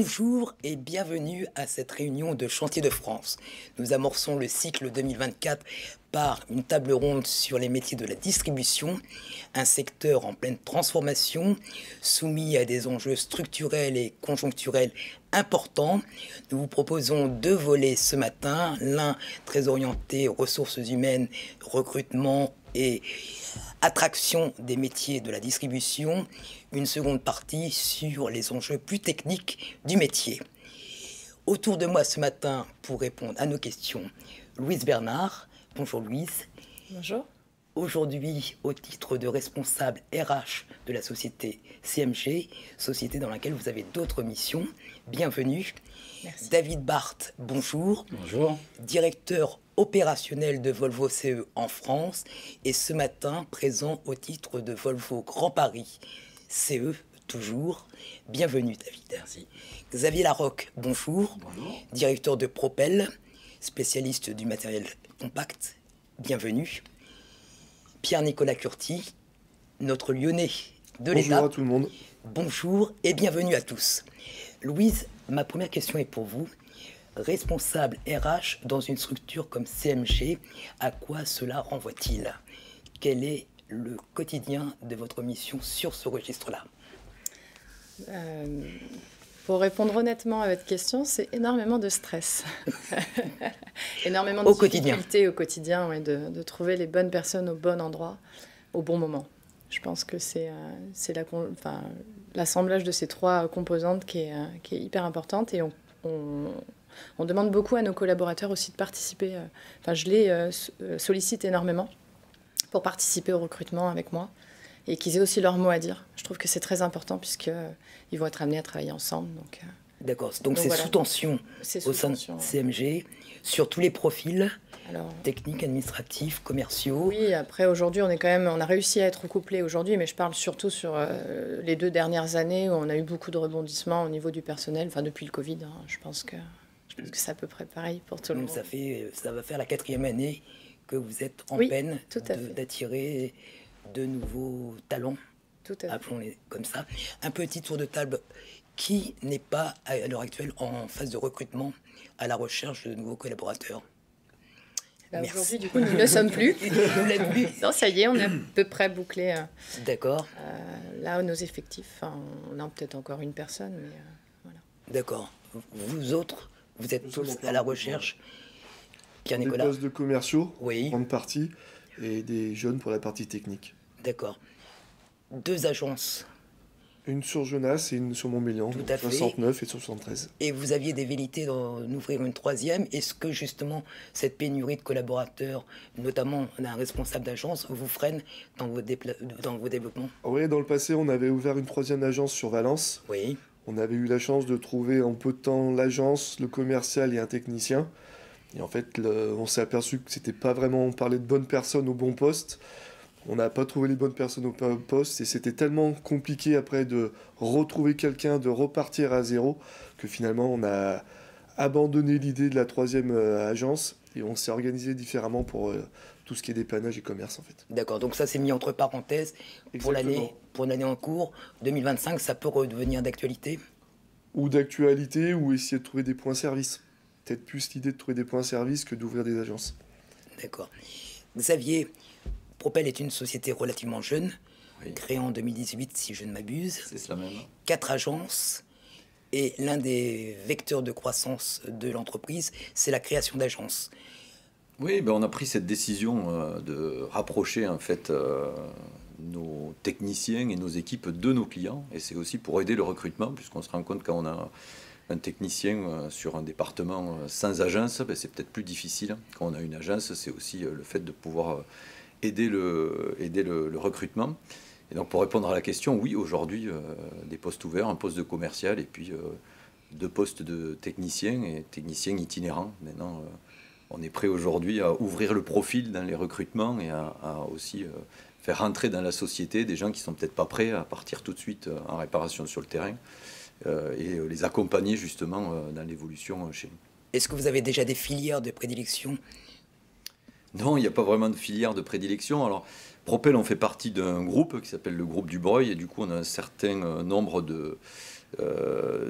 Bonjour et bienvenue à cette réunion de Chantier de France. Nous amorçons le cycle 2024 par une table ronde sur les métiers de la distribution, un secteur en pleine transformation, soumis à des enjeux structurels et conjoncturels importants. Nous vous proposons deux volets ce matin, l'un très orienté ressources humaines, recrutement et attraction des métiers de la distribution, une seconde partie sur les enjeux plus techniques du métier. Autour de moi ce matin, pour répondre à nos questions, Louise Bernard. Bonjour Louise. Bonjour. Aujourd'hui, au titre de responsable RH de la société CMG, société dans laquelle vous avez d'autres missions, bienvenue. Merci. David Barthes, bonjour. Bonjour. Directeur opérationnel de Volvo CE en France et ce matin présent au titre de Volvo Grand Paris CE toujours. Bienvenue David. Merci. Xavier Larocque, bonjour. Bonjour. Directeur de Propel, spécialiste du matériel compact. Bienvenue. Pierre-Nicolas Curti, notre Lyonnais de l'État. Bonjour à tout le monde. Bonjour et bienvenue à tous. Louise, ma première question est pour vous. Responsable RH dans une structure comme CMG, à quoi cela renvoie-t-il? Quel est le quotidien de votre mission sur ce registre-là? Pour répondre honnêtement à votre question, c'est énormément de stress. Énormément Au de difficultés au quotidien, ouais, de trouver les bonnes personnes au bon endroit, au bon moment. Je pense que c'est l'assemblage de ces trois composantes qui est hyper importante et on demande beaucoup à nos collaborateurs aussi de participer. Je les sollicite énormément pour participer au recrutement avec moi et qu'ils aient aussi leur mot à dire. Je trouve que c'est très important puisqu'ils vont être amenés à travailler ensemble. D'accord, donc c'est voilà. Sous tension au sein de CMG, sur tous les profils, techniques, administratifs, commerciaux. Oui, après aujourd'hui, on a réussi à être couplés aujourd'hui, mais je parle surtout sur les 2 dernières années où on a eu beaucoup de rebondissements au niveau du personnel, depuis le Covid. Je pense que c'est à peu près pareil pour tout le monde. Ça va faire la 4e année que vous êtes en peine d'attirer de nouveaux talents, appelons-les comme ça. Un petit tour de table. Qui n'est pas, à l'heure actuelle, en phase de recrutement à la recherche de nouveaux collaborateurs? Aujourd'hui, du coup, nous ne le sommes plus. Non, ça y est, on est à peu près bouclé. D'accord. Là, nos effectifs, on a peut-être encore une personne, mais voilà. D'accord. Vous autres, vous êtes tous à la recherche. Pierre-Nicolas. Des postes de commerciaux, oui. Grande partie, et des jeunes pour la partie technique. D'accord. 2 agences. Une sur Genasse et une sur Montmélian, 69 et 73. Et vous aviez des velléités d'en ouvrir une 3e. Est-ce que justement cette pénurie de collaborateurs, notamment d'un responsable d'agence, vous freine dans vos développements? Oui, dans le passé, on avait ouvert une 3e agence sur Valence. Oui. On avait eu la chance de trouver en peu de temps l'agence, le commercial et un technicien. Et en fait, on s'est aperçu que c'était pas vraiment, on parlait de bonnes personnes au bon poste. On n'a pas trouvé les bonnes personnes au poste et c'était tellement compliqué après de retrouver quelqu'un, de repartir à zéro, que finalement on a abandonné l'idée de la 3e agence et on s'est organisé différemment pour tout ce qui est dépannage et commerce en fait. D'accord, donc ça c'est mis entre parenthèses pour l'année en cours. 2025, ça peut redevenir d'actualité? Ou d'actualité ou essayer de trouver des points services. Peut-être plus l'idée de trouver des points services que d'ouvrir des agences. D'accord. Xavier, Propel est une société relativement jeune, oui. Créée en 2018 si je ne m'abuse. C'est cela même. 4 agences et l'un des vecteurs de croissance de l'entreprise, c'est la création d'agences. Oui, on a pris cette décision de rapprocher en fait nos techniciens et nos équipes de nos clients et c'est aussi pour aider le recrutement puisqu'on se rend compte quand on a un technicien sur un département sans agence, c'est peut-être plus difficile. Quand on a une agence, c'est aussi le fait de pouvoir aider le recrutement. Et donc pour répondre à la question, oui, aujourd'hui, des postes ouverts, un poste de commercial et puis 2 postes de technicien et technicien itinérant. Maintenant, on est prêt aujourd'hui à ouvrir le profil dans les recrutements et à aussi faire rentrer dans la société des gens qui sont peut-être pas prêts à partir tout de suite en réparation sur le terrain et les accompagner justement dans l'évolution chez nous. Est-ce que vous avez déjà des filières de prédilection? Non, il n'y a pas vraiment de filière de prédilection. Alors, Propel, on fait partie d'un groupe qui s'appelle le groupe du Breuil, et du coup, on a un certain nombre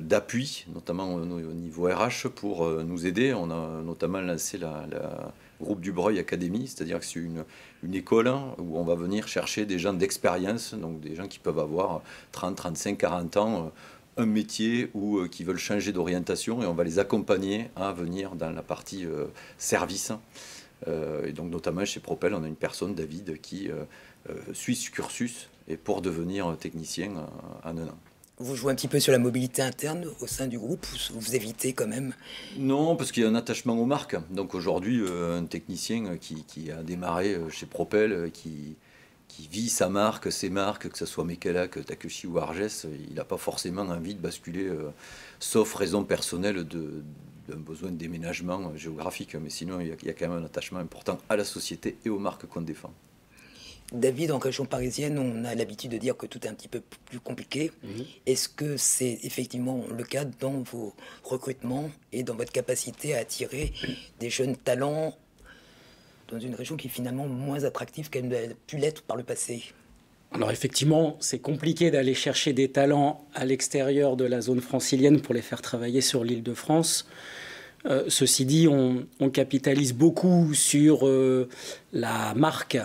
d'appui, notamment au niveau RH, pour nous aider. On a notamment lancé la groupe du Breuil Academy, c'est-à-dire que c'est une école où on va venir chercher des gens d'expérience, donc des gens qui peuvent avoir 30, 35, 40 ans, un métier ou qui veulent changer d'orientation, et on va les accompagner à venir dans la partie service. Et donc notamment chez Propel, on a une personne, David, qui suit ce cursus et pour devenir technicien en un an. Vous jouez un petit peu sur la mobilité interne au sein du groupe, ou vous évitez quand même? Non, parce qu'il y a un attachement aux marques. Donc aujourd'hui, un technicien qui a démarré chez Propel, qui vit sa marque, ses marques, que ce soit Mekelac, Takeshi ou Arges, il n'a pas forcément envie de basculer, sauf raison personnelle d'un besoin de déménagement géographique. Mais sinon, il y a quand même un attachement important à la société et aux marques qu'on défend. David, en région parisienne, on a l'habitude de dire que tout est un petit peu plus compliqué. Est-ce que c'est effectivement le cas dans vos recrutements et dans votre capacité à attirer des jeunes talents dans une région qui est finalement moins attractive qu'elle n'a pu l'être par le passé? Alors effectivement, c'est compliqué d'aller chercher des talents à l'extérieur de la zone francilienne pour les faire travailler sur l'Île-de-France. Ceci dit, on capitalise beaucoup sur la marque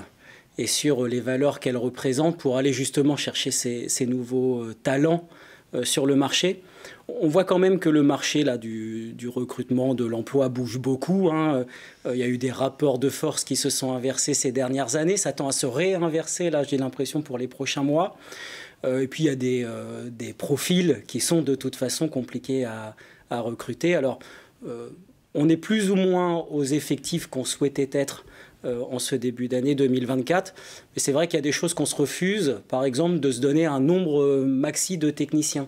et sur les valeurs qu'elle représente pour aller justement chercher ces nouveaux talents sur le marché. On voit quand même que le marché là, du recrutement, de l'emploi bouge beaucoup. Il y a eu des rapports de force qui se sont inversés ces dernières années. Ça tend à se réinverser, là, j'ai l'impression, pour les prochains mois. Et puis, il y a des profils qui sont de toute façon compliqués à recruter. Alors, on est plus ou moins aux effectifs qu'on souhaitait être en ce début d'année 2024. Mais c'est vrai qu'il y a des choses qu'on se refuse, par exemple, de se donner un nombre maxi de techniciens.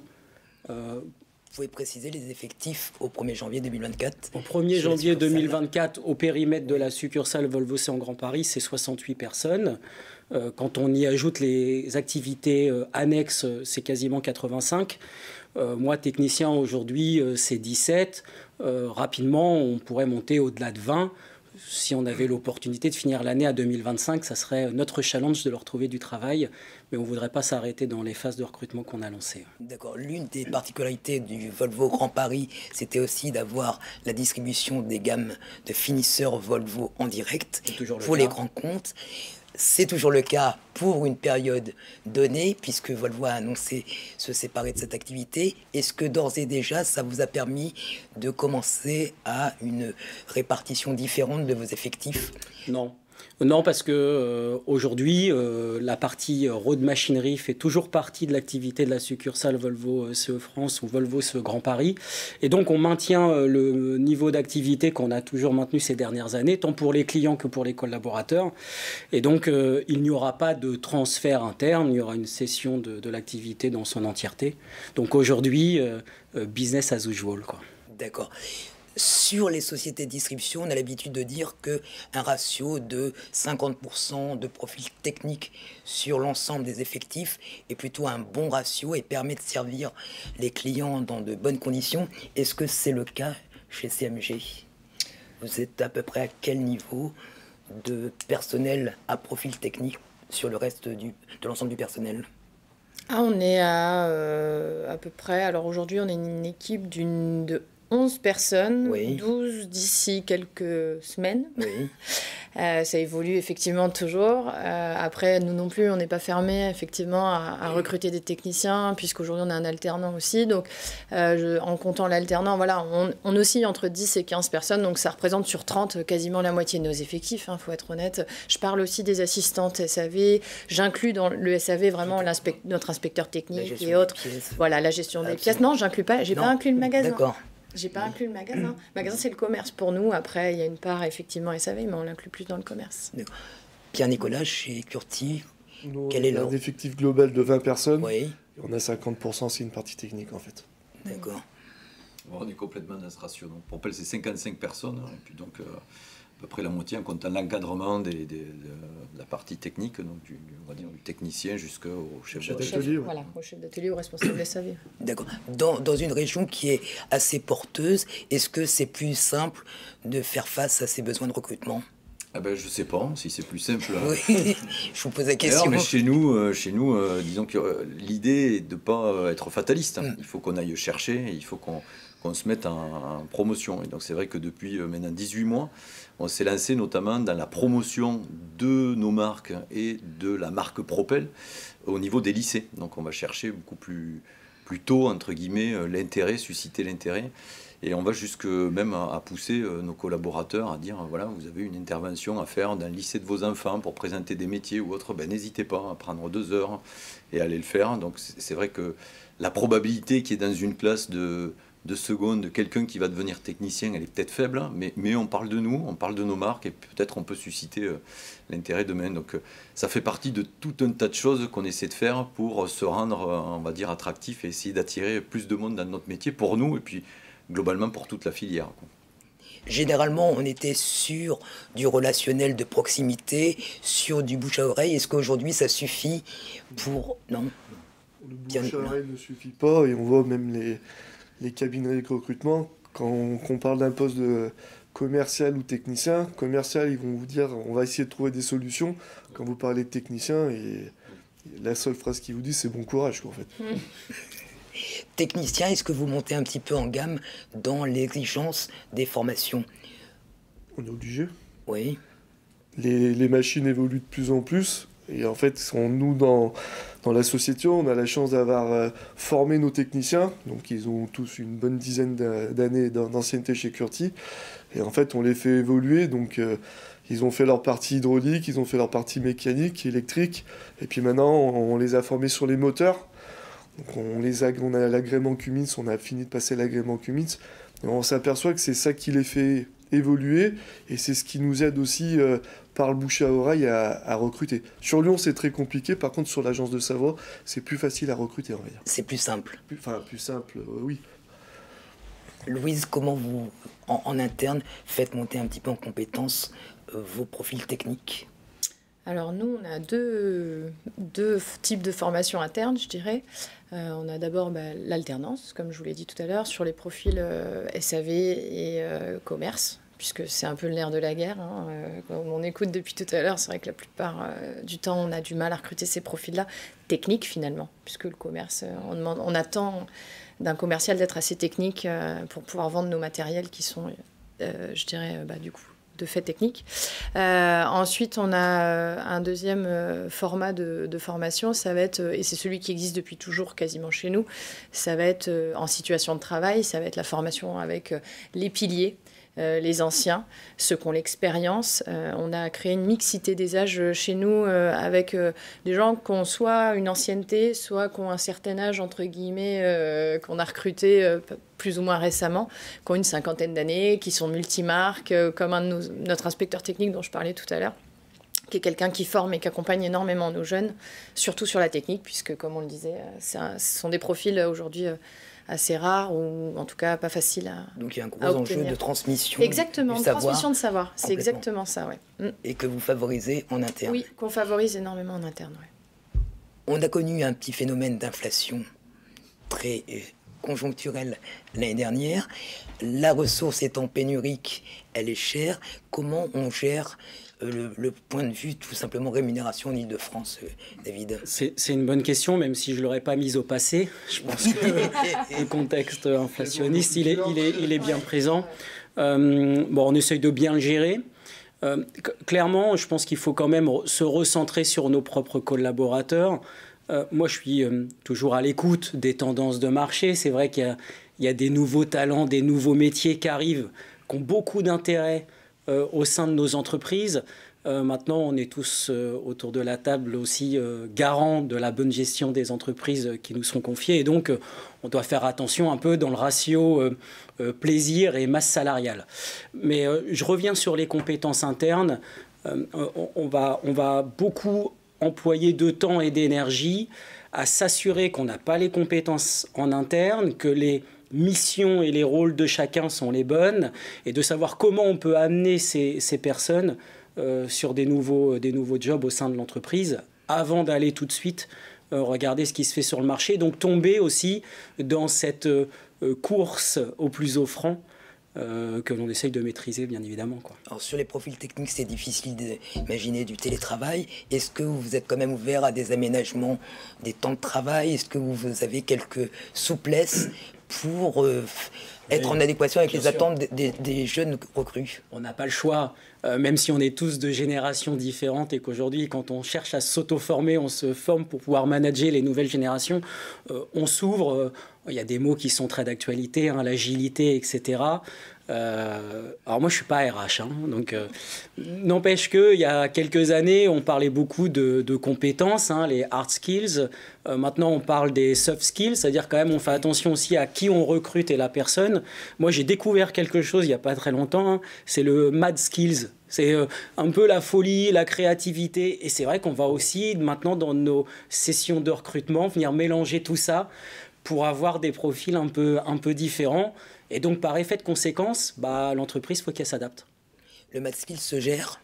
Vous pouvez préciser les effectifs au 1er janvier 2024? Au 1er janvier 2024, au périmètre de la succursale Volvo C en Grand Paris, c'est 68 personnes. Quand on y ajoute les activités annexes, c'est quasiment 85. Moi, technicien, aujourd'hui, c'est 17. Rapidement, on pourrait monter au-delà de 20. Si on avait l'opportunité de finir l'année à 2025, ça serait notre challenge de leur trouver du travail. Mais on ne voudrait pas s'arrêter dans les phases de recrutement qu'on a lancées. D'accord. L'une des particularités du Volvo Grand Paris, c'était aussi d'avoir la distribution des gammes de finisseurs Volvo en direct pour les grands comptes. C'est toujours le cas pour une période donnée, puisque Volvo a annoncé se séparer de cette activité. Est-ce que d'ores et déjà, ça vous a permis de commencer à une répartition différente de vos effectifs? Non, parce que aujourd'hui, la partie road machinerie fait toujours partie de l'activité de la succursale Volvo CE France ou Volvo CE Grand Paris. Et donc, on maintient le niveau d'activité qu'on a toujours maintenu ces dernières années, tant pour les clients que pour les collaborateurs. Et donc, il n'y aura pas de transfert interne, il y aura une cession de l'activité dans son entièreté. Donc aujourd'hui, business as usual, quoi. D'accord. Sur les sociétés de distribution, on a l'habitude de dire qu'un ratio de 50% de profil technique sur l'ensemble des effectifs est plutôt un bon ratio et permet de servir les clients dans de bonnes conditions. Est-ce que c'est le cas chez CMG? Vous êtes à peu près à quel niveau de personnel à profil technique sur le reste de l'ensemble du personnel? On est à peu près... Alors aujourd'hui, on est une équipe de 11 personnes, oui. 12 d'ici quelques semaines. Oui. Ça évolue effectivement toujours. Après, nous non plus, on n'est pas fermé effectivement à recruter des techniciens, puisqu'aujourd'hui on a un alternant aussi. Donc, en comptant l'alternant, voilà, on oscille entre 10 et 15 personnes. Donc, ça représente sur 30 quasiment la moitié de nos effectifs, faut être honnête. Je parle aussi des assistantes SAV. J'inclus dans le SAV vraiment notre inspecteur technique et autres. Voilà, la gestion des pièces. Non, j'inclus pas. J'ai pas inclus le magasin. D'accord. J'ai pas inclus le magasin. Le magasin, c'est le commerce pour nous. Après, il y a une part, effectivement, SAV, mais on l'inclut plus dans le commerce. Pierre-Nicolas, chez Curti, quel est un effectif global de 20 personnes. Oui. Et on a 50%, c'est une partie technique, en fait. D'accord. On est complètement dans ce ratio. Donc, Propel, c'est 55 personnes. Et puis donc, à peu près la moitié en comptant l'encadrement de la partie technique, donc on va dire, du technicien jusqu'au chef d'atelier. Voilà, au chef d'atelier, au responsable SAV. D'accord. Dans une région qui est assez porteuse, est-ce que c'est plus simple de faire face à ces besoins de recrutement? Je ne sais pas si c'est plus simple. Oui, je vous pose la question. Alors, mais chez nous, disons que l'idée est de ne pas être fataliste. Il faut qu'on aille chercher, il faut qu'on se mette en promotion. Et donc c'est vrai que depuis maintenant 18 mois, on s'est lancé notamment dans la promotion de nos marques et de la marque Propel au niveau des lycées. Donc on va chercher beaucoup plus tôt, entre guillemets, l'intérêt, susciter l'intérêt. Et on va jusque même à pousser nos collaborateurs à dire, voilà, vous avez une intervention à faire dans le lycée de vos enfants pour présenter des métiers ou autre, n'hésitez pas à prendre 2 heures et aller le faire. Donc c'est vrai que la probabilité qu'il y ait dans une classe de seconde quelqu'un qui va devenir technicien, elle est peut-être faible, mais on parle de nous, on parle de nos marques et peut-être on peut susciter l'intérêt demain. Donc ça fait partie de tout un tas de choses qu'on essaie de faire pour se rendre, on va dire, attractif et essayer d'attirer plus de monde dans notre métier pour nous et puis globalement pour toute la filière. Généralement, on était sur du relationnel de proximité, sur du bouche à oreille. Est-ce qu'aujourd'hui, ça suffit pour... Non. Le bouche à oreille ne suffit pas et on voit même les cabinets de recrutement. Quand on parle d'un poste de commercial ou technicien, commercial, ils vont vous dire on va essayer de trouver des solutions. Quand vous parlez de technicien, et la seule phrase qu'ils vous disent c'est bon courage, en fait. Technicien, est-ce que vous montez un petit peu en gamme dans l'exigence des formations? On est obligé. Oui. Les machines évoluent de plus en plus. Et en fait, nous, dans la société, on a la chance d'avoir formé nos techniciens. Donc, ils ont tous une bonne dizaine d'années d'ancienneté chez Curti. Et en fait, on les fait évoluer. Donc, ils ont fait leur partie hydraulique, ils ont fait leur partie mécanique, électrique. Et puis maintenant, on les a formés sur les moteurs. Donc on a l'agrément Cummins, on a fini de passer l'agrément Cummins. Et on s'aperçoit que c'est ça qui les fait évoluer et c'est ce qui nous aide aussi par le bouche à oreille à recruter. Sur Lyon, c'est très compliqué. Par contre, sur l'agence de Savoie, c'est plus facile à recruter, on va dire. C'est plus simple. Plus simple, oui. Louise, comment vous, en interne, faites monter un petit peu en compétence vos profils techniques? Alors nous, on a deux types de formation interne, je dirais. On a d'abord l'alternance, comme je vous l'ai dit tout à l'heure, sur les profils SAV et commerce, puisque c'est un peu le nerf de la guerre. Comme on écoute depuis tout à l'heure, c'est vrai que la plupart du temps, on a du mal à recruter ces profils-là, techniques finalement, puisque le commerce, on attend d'un commercial d'être assez technique pour pouvoir vendre nos matériels qui sont, je dirais, du coup, de fait technique. Ensuite, on a un deuxième format de formation, ça va être, et c'est celui qui existe depuis toujours quasiment chez nous, ça va être en situation de travail, ça va être la formation avec les piliers, les anciens, ceux qui ont l'expérience. On a créé une mixité des âges chez nous avec des gens qui ont soit une ancienneté, soit qui ont un certain âge, entre guillemets, qu'on a recruté plus ou moins récemment, qui ont une 50aine d'années, qui sont multimarques, comme notre inspecteur technique dont je parlais tout à l'heure, qui est quelqu'un qui forme et qui accompagne énormément nos jeunes, surtout sur la technique, puisque, comme on le disait, ce sont des profils aujourd'hui assez rares ou en tout cas pas faciles à obtenir. Donc il y a un gros enjeu de transmission. Exactement, de transmission de savoir. C'est exactement ça, ouais. Et que vous favorisez en interne. Oui, qu'on favorise énormément en interne, ouais. On a connu un petit phénomène d'inflation très conjoncturel l'année dernière. La ressource étant pénurique, elle est chère. Comment on gère le point de vue tout simplement rémunération en Ile-de-France, David? C'est une bonne question, même si je ne l'aurais pas mise au passé. Je pense que le contexte inflationniste, il est bien présent. On essaye de bien le gérer. Clairement, je pense qu'il faut quand même se recentrer sur nos propres collaborateurs. Moi, je suis toujours à l'écoute des tendances de marché. C'est vrai qu'il y a des nouveaux talents, des nouveaux métiers qui arrivent, qui ont beaucoup d'intérêt au sein de nos entreprises. Maintenant, on est tous autour de la table aussi garants de la bonne gestion des entreprises qui nous sont confiées. Et donc, on doit faire attention un peu dans le ratio plaisir et masse salariale. Mais je reviens sur les compétences internes. On va beaucoup employer de temps et d'énergie à s'assurer qu'on n'a pas les compétences en interne, que les missions et les rôles de chacun sont les bonnes, et de savoir comment on peut amener ces personnes sur des nouveaux jobs au sein de l'entreprise avant d'aller tout de suite regarder ce qui se fait sur le marché. Donc tomber aussi dans cette course au plus offrant que l'on essaye de maîtriser, bien évidemment, quoi. Alors sur les profils techniques, c'est difficile d'imaginer du télétravail. Est-ce que vous êtes quand même ouvert à des aménagements des temps de travail? Est-ce que vous avez quelques souplesses pour être en adéquation avec les attentes des jeunes recrues? On n'a pas le choix, même si on est tous de générations différentes et qu'aujourd'hui, quand on cherche à s'auto-former, on se forme pour pouvoir manager les nouvelles générations, on s'ouvre. Il y a des mots qui sont très d'actualité, hein, l'agilité, etc. Alors moi, je ne suis pas RH, hein, donc n'empêche qu'il y a quelques années, on parlait beaucoup de compétences, hein, les hard skills. Maintenant, on parle des soft skills, c'est-à-dire quand même, on fait attention aussi à qui on recrute et la personne. Moi, j'ai découvert quelque chose il n'y a pas très longtemps, hein, c'est le mad skills. C'est un peu la folie, la créativité. Et c'est vrai qu'on va aussi, maintenant, dans nos sessions de recrutement, venir mélanger tout ça pour avoir des profils un peu différents. Et donc, par effet de conséquence, l'entreprise, il faut qu'elle s'adapte. Le mad skill se gère?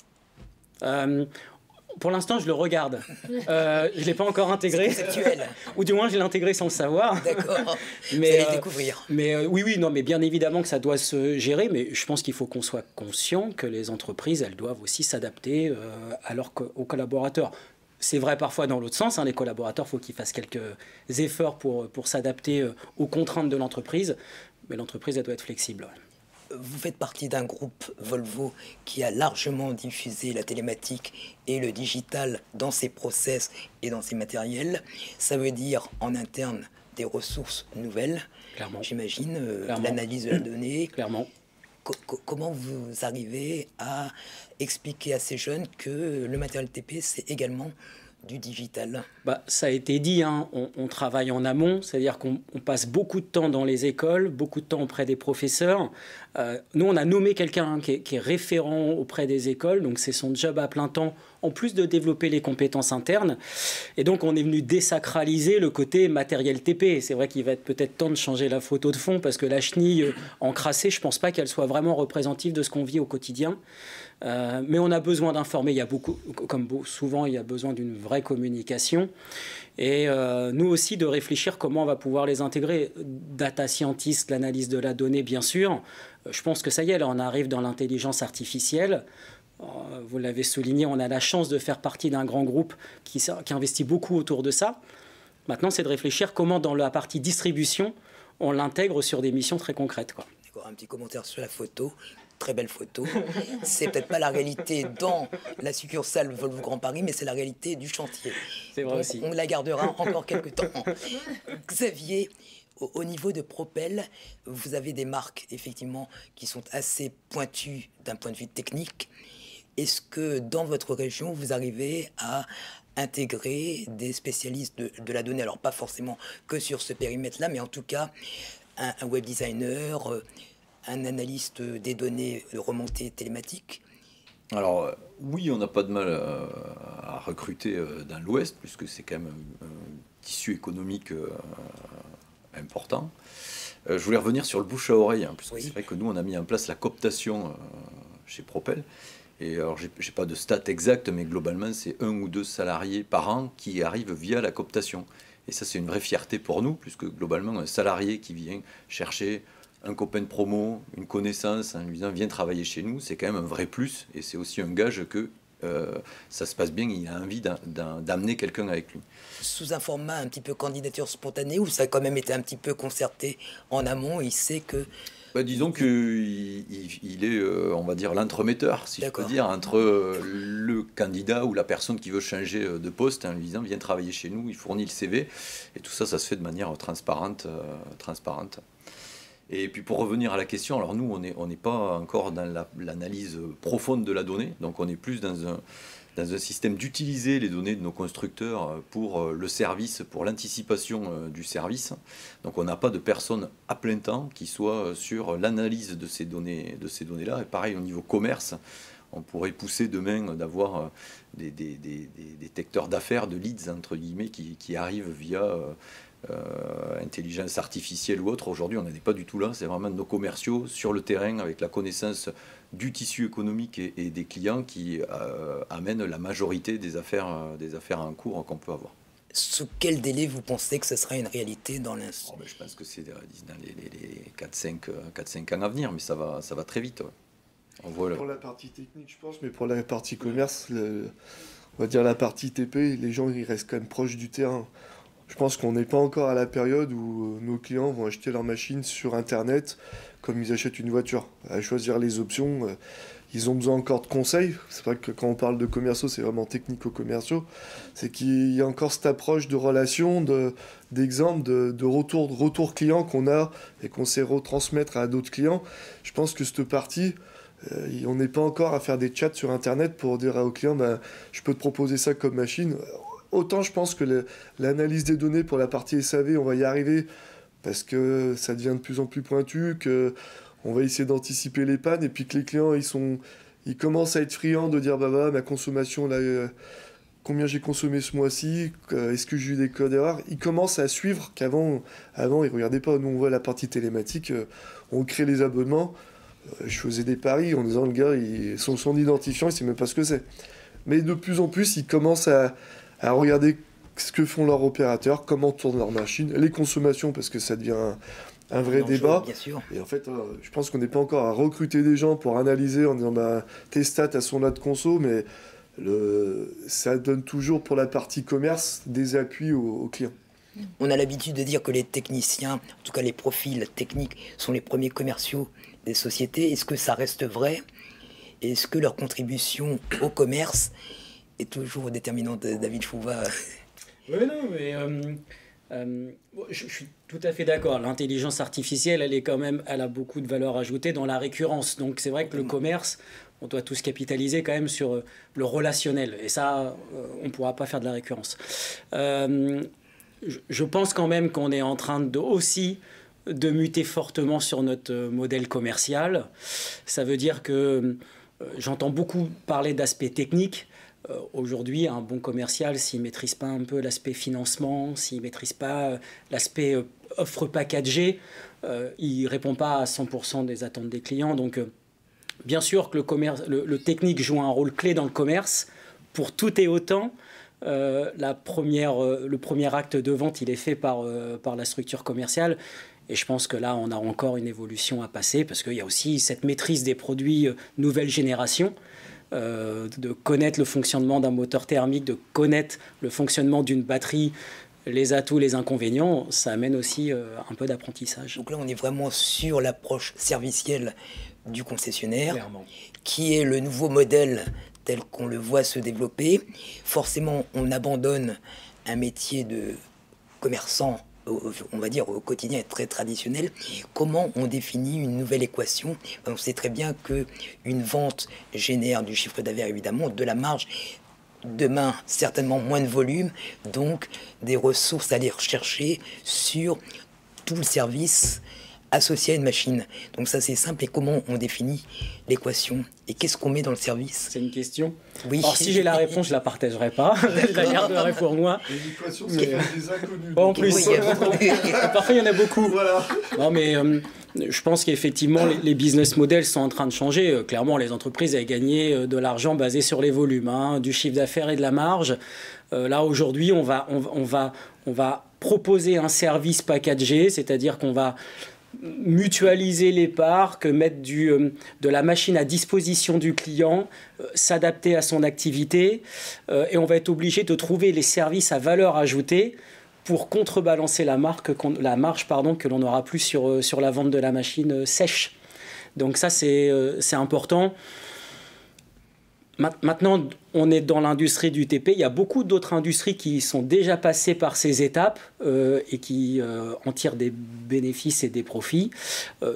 Pour l'instant, je le regarde. Je ne l'ai pas encore intégré. C'est conceptuel. Ou du moins, je l'ai intégré sans le savoir. D'accord. Mais, vous allez le découvrir. Mais oui, non, mais bien évidemment que ça doit se gérer. Mais je pense qu'il faut qu'on soit conscient que les entreprises, elles doivent aussi s'adapter aux collaborateurs. C'est vrai parfois dans l'autre sens, hein, les collaborateurs, il faut qu'ils fassent quelques efforts pour s'adapter aux contraintes de l'entreprise, mais l'entreprise, elle doit être flexible. Vous faites partie d'un groupe Volvo qui a largement diffusé la télématique et le digital dans ses process et dans ses matériels. Ça veut dire en interne des ressources nouvelles, j'imagine, l'analyse de la donnée. Clairement. Comment vous arrivez à expliquer à ces jeunes que le matériel TP, c'est également du digital? Ça a été dit, hein, on travaille en amont, c'est-à-dire qu'on passe beaucoup de temps dans les écoles, beaucoup de temps auprès des professeurs. Nous, on a nommé quelqu'un qui est référent auprès des écoles, donc c'est son job à plein temps, en plus de développer les compétences internes. Et donc, on est venu désacraliser le côté matériel TP. C'est vrai qu'il va être peut-être temps de changer la photo de fond, parce que la chenille encrassée, je ne pense pas qu'elle soit vraiment représentative de ce qu'on vit au quotidien. Mais on a besoin d'informer. Il y a souvent, il y a besoin d'une vraie communication. Et nous aussi, de réfléchir comment on va pouvoir les intégrer. Data scientist, l'analyse de la donnée, bien sûr. Je pense que ça y est, là, on arrive dans l'intelligence artificielle. Vous l'avez souligné, on a la chance de faire partie d'un grand groupe qui investit beaucoup autour de ça. Maintenant, c'est de réfléchir comment, dans la partie distribution, on l'intègre sur des missions très concrètes, quoi. D'accord, un petit commentaire sur la photo. Très belle photo. C'est peut-être pas la réalité dans la succursale Volvo Grand Paris, mais c'est la réalité du chantier. C'est vrai. Donc, aussi. On la gardera encore quelques temps. Xavier, au niveau de Propel, vous avez des marques, effectivement, qui sont assez pointues d'un point de vue technique. Est-ce que dans votre région, vous arrivez à intégrer des spécialistes de la donnée? Alors, pas forcément que sur ce périmètre-là, mais en tout cas, un web designer, un analyste des données de remontée télématique? Alors, oui, on n'a pas de mal à recruter dans l'Ouest, puisque c'est quand même un tissu économique important. Je voulais revenir sur le bouche à oreille, hein, puisque c'est vrai que nous, on a mis en place la cooptation chez Propel. Et alors, j'ai pas de stats exactes, mais globalement, c'est 1 ou 2 salariés par an qui arrivent via la cooptation. Et ça, c'est une vraie fierté pour nous, puisque globalement, un salarié qui vient chercher un copain de promo, une connaissance, en lui disant viens travailler chez nous, c'est quand même un vrai plus. Et c'est aussi un gage que ça se passe bien, il a envie d'amener quelqu'un avec lui. Sous un format un petit peu candidature spontanée, ou ça a quand même été un petit peu concerté en amont, il sait que... disons qu'il est, on va dire, l'entremetteur, si je peux dire, entre le candidat ou la personne qui veut changer de poste, en lui disant viens travailler chez nous, il fournit le CV, et tout ça, ça se fait de manière transparente. Et puis pour revenir à la question, alors nous, on n'est pas encore dans l'analyse profonde de la donnée, donc on est plus dans un système d'utiliser les données de nos constructeurs pour le service, pour l'anticipation du service. Donc on n'a pas de personne à plein temps qui soit sur l'analyse de ces données-là. Et pareil au niveau commerce, on pourrait pousser demain d'avoir des détecteurs d'affaires, de leads entre guillemets, qui arrivent via intelligence artificielle ou autre. Aujourd'hui, on n'en est pas du tout là. C'est vraiment nos commerciaux sur le terrain avec la connaissance du tissu économique et des clients qui amènent la majorité des affaires en cours qu'on peut avoir. Sous quel délai vous pensez que ce sera une réalité dans l'instant? Je pense que c'est dans les 4-5 ans à venir, mais ça va très vite. Ouais. On voit pour la partie technique, je pense, mais pour la partie commerce, on va dire la partie TP, les gens ils restent quand même proches du terrain. Je pense qu'on n'est pas encore à la période où nos clients vont acheter leur machine sur Internet comme ils achètent une voiture. À choisir les options, ils ont besoin encore de conseils. C'est vrai que quand on parle de commerciaux, c'est vraiment technico-commerciaux. C'est qu'il y a encore cette approche de relation, d'exemple, de retour client qu'on a et qu'on sait retransmettre à d'autres clients. Je pense que cette partie, on n'est pas encore à faire des chats sur Internet pour dire aux clients je peux te proposer ça comme machine. Autant je pense que l'analyse des données pour la partie SAV, on va y arriver parce que ça devient de plus en plus pointu, qu'on va essayer d'anticiper les pannes et puis que les clients ils commencent à être friands de dire ma consommation là, combien j'ai consommé ce mois-ci, est-ce que j'ai eu des codes d'erreur. Ils commencent à suivre qu'avant ils ne regardaient pas. Nous on voit la partie télématique, on crée les abonnements. Je faisais des paris en disant le gars, son identifiant, il ne sait même pas ce que c'est. Mais de plus en plus, ils commencent à regarder ce que font leurs opérateurs, comment tournent leurs machines, les consommations, parce que ça devient un vrai débat. Bien sûr. Et en fait, je pense qu'on n'est pas encore à recruter des gens pour analyser en disant tes stats, elles sont là de conso, mais ça donne toujours pour la partie commerce des appuis aux clients. On a l'habitude de dire que les techniciens, en tout cas les profils techniques, sont les premiers commerciaux des sociétés. Est-ce que ça reste vrai? Est-ce que leur contribution au commerce est toujours déterminante, David Chouva? Oui, non, mais je suis tout à fait d'accord. L'intelligence artificielle, elle a beaucoup de valeur ajoutée dans la récurrence. Donc c'est vrai que le commerce, on doit tous capitaliser quand même sur le relationnel. Et ça, on ne pourra pas faire de la récurrence. Je pense quand même qu'on est en train aussi de muter fortement sur notre modèle commercial. Ça veut dire que j'entends beaucoup parler d'aspect technique. Aujourd'hui, un bon commercial, s'il ne maîtrise pas un peu l'aspect financement, s'il ne maîtrise pas l'aspect offre packagée, il ne répond pas à 100% des attentes des clients. Donc, bien sûr que le technique joue un rôle clé dans le commerce. Pour tout et autant, le premier acte de vente, il est fait par la structure commerciale. Et je pense que là, on a encore une évolution à passer parce qu'il y a aussi cette maîtrise des produits nouvelle génération, de connaître le fonctionnement d'un moteur thermique, de connaître le fonctionnement d'une batterie, les atouts, les inconvénients. Ça amène aussi un peu d'apprentissage. Donc là, on est vraiment sur l'approche servicielle du concessionnaire, Clairement. Qui est le nouveau modèle tel qu'on le voit se développer. Forcément, on abandonne un métier de commerçant, on va dire au quotidien, très traditionnel. Comment on définit une nouvelle équation? On sait très bien qu'une vente génère du chiffre d'affaires, évidemment, de la marge. Demain, certainement moins de volume, donc des ressources à aller rechercher sur tout le service associé à une machine. Donc ça, c'est simple. Et comment on définit l'équation? Et qu'est-ce qu'on met dans le service? C'est une question. Oui. Alors, si j'ai la réponse, je ne la partagerai pas. Je la garderai pour moi. L'équation, c'est des inconnus. En plus, Oui, parfois, il y en a beaucoup. Voilà. Non, mais je pense qu'effectivement, les business models sont en train de changer. Clairement, les entreprises avaient gagné de l'argent basé sur les volumes, du chiffre d'affaires et de la marge. Là, aujourd'hui, on va proposer un service packagé, c'est-à-dire qu'on va mutualiser les parts, mettre de la machine à disposition du client, s'adapter à son activité, et on va être obligé de trouver les services à valeur ajoutée pour contrebalancer la marge que l'on n'aura plus sur la vente de la machine sèche. Donc ça, c'est important. Maintenant, on est dans l'industrie du TP. Il y a beaucoup d'autres industries qui sont déjà passées par ces étapes et qui en tirent des bénéfices et des profits.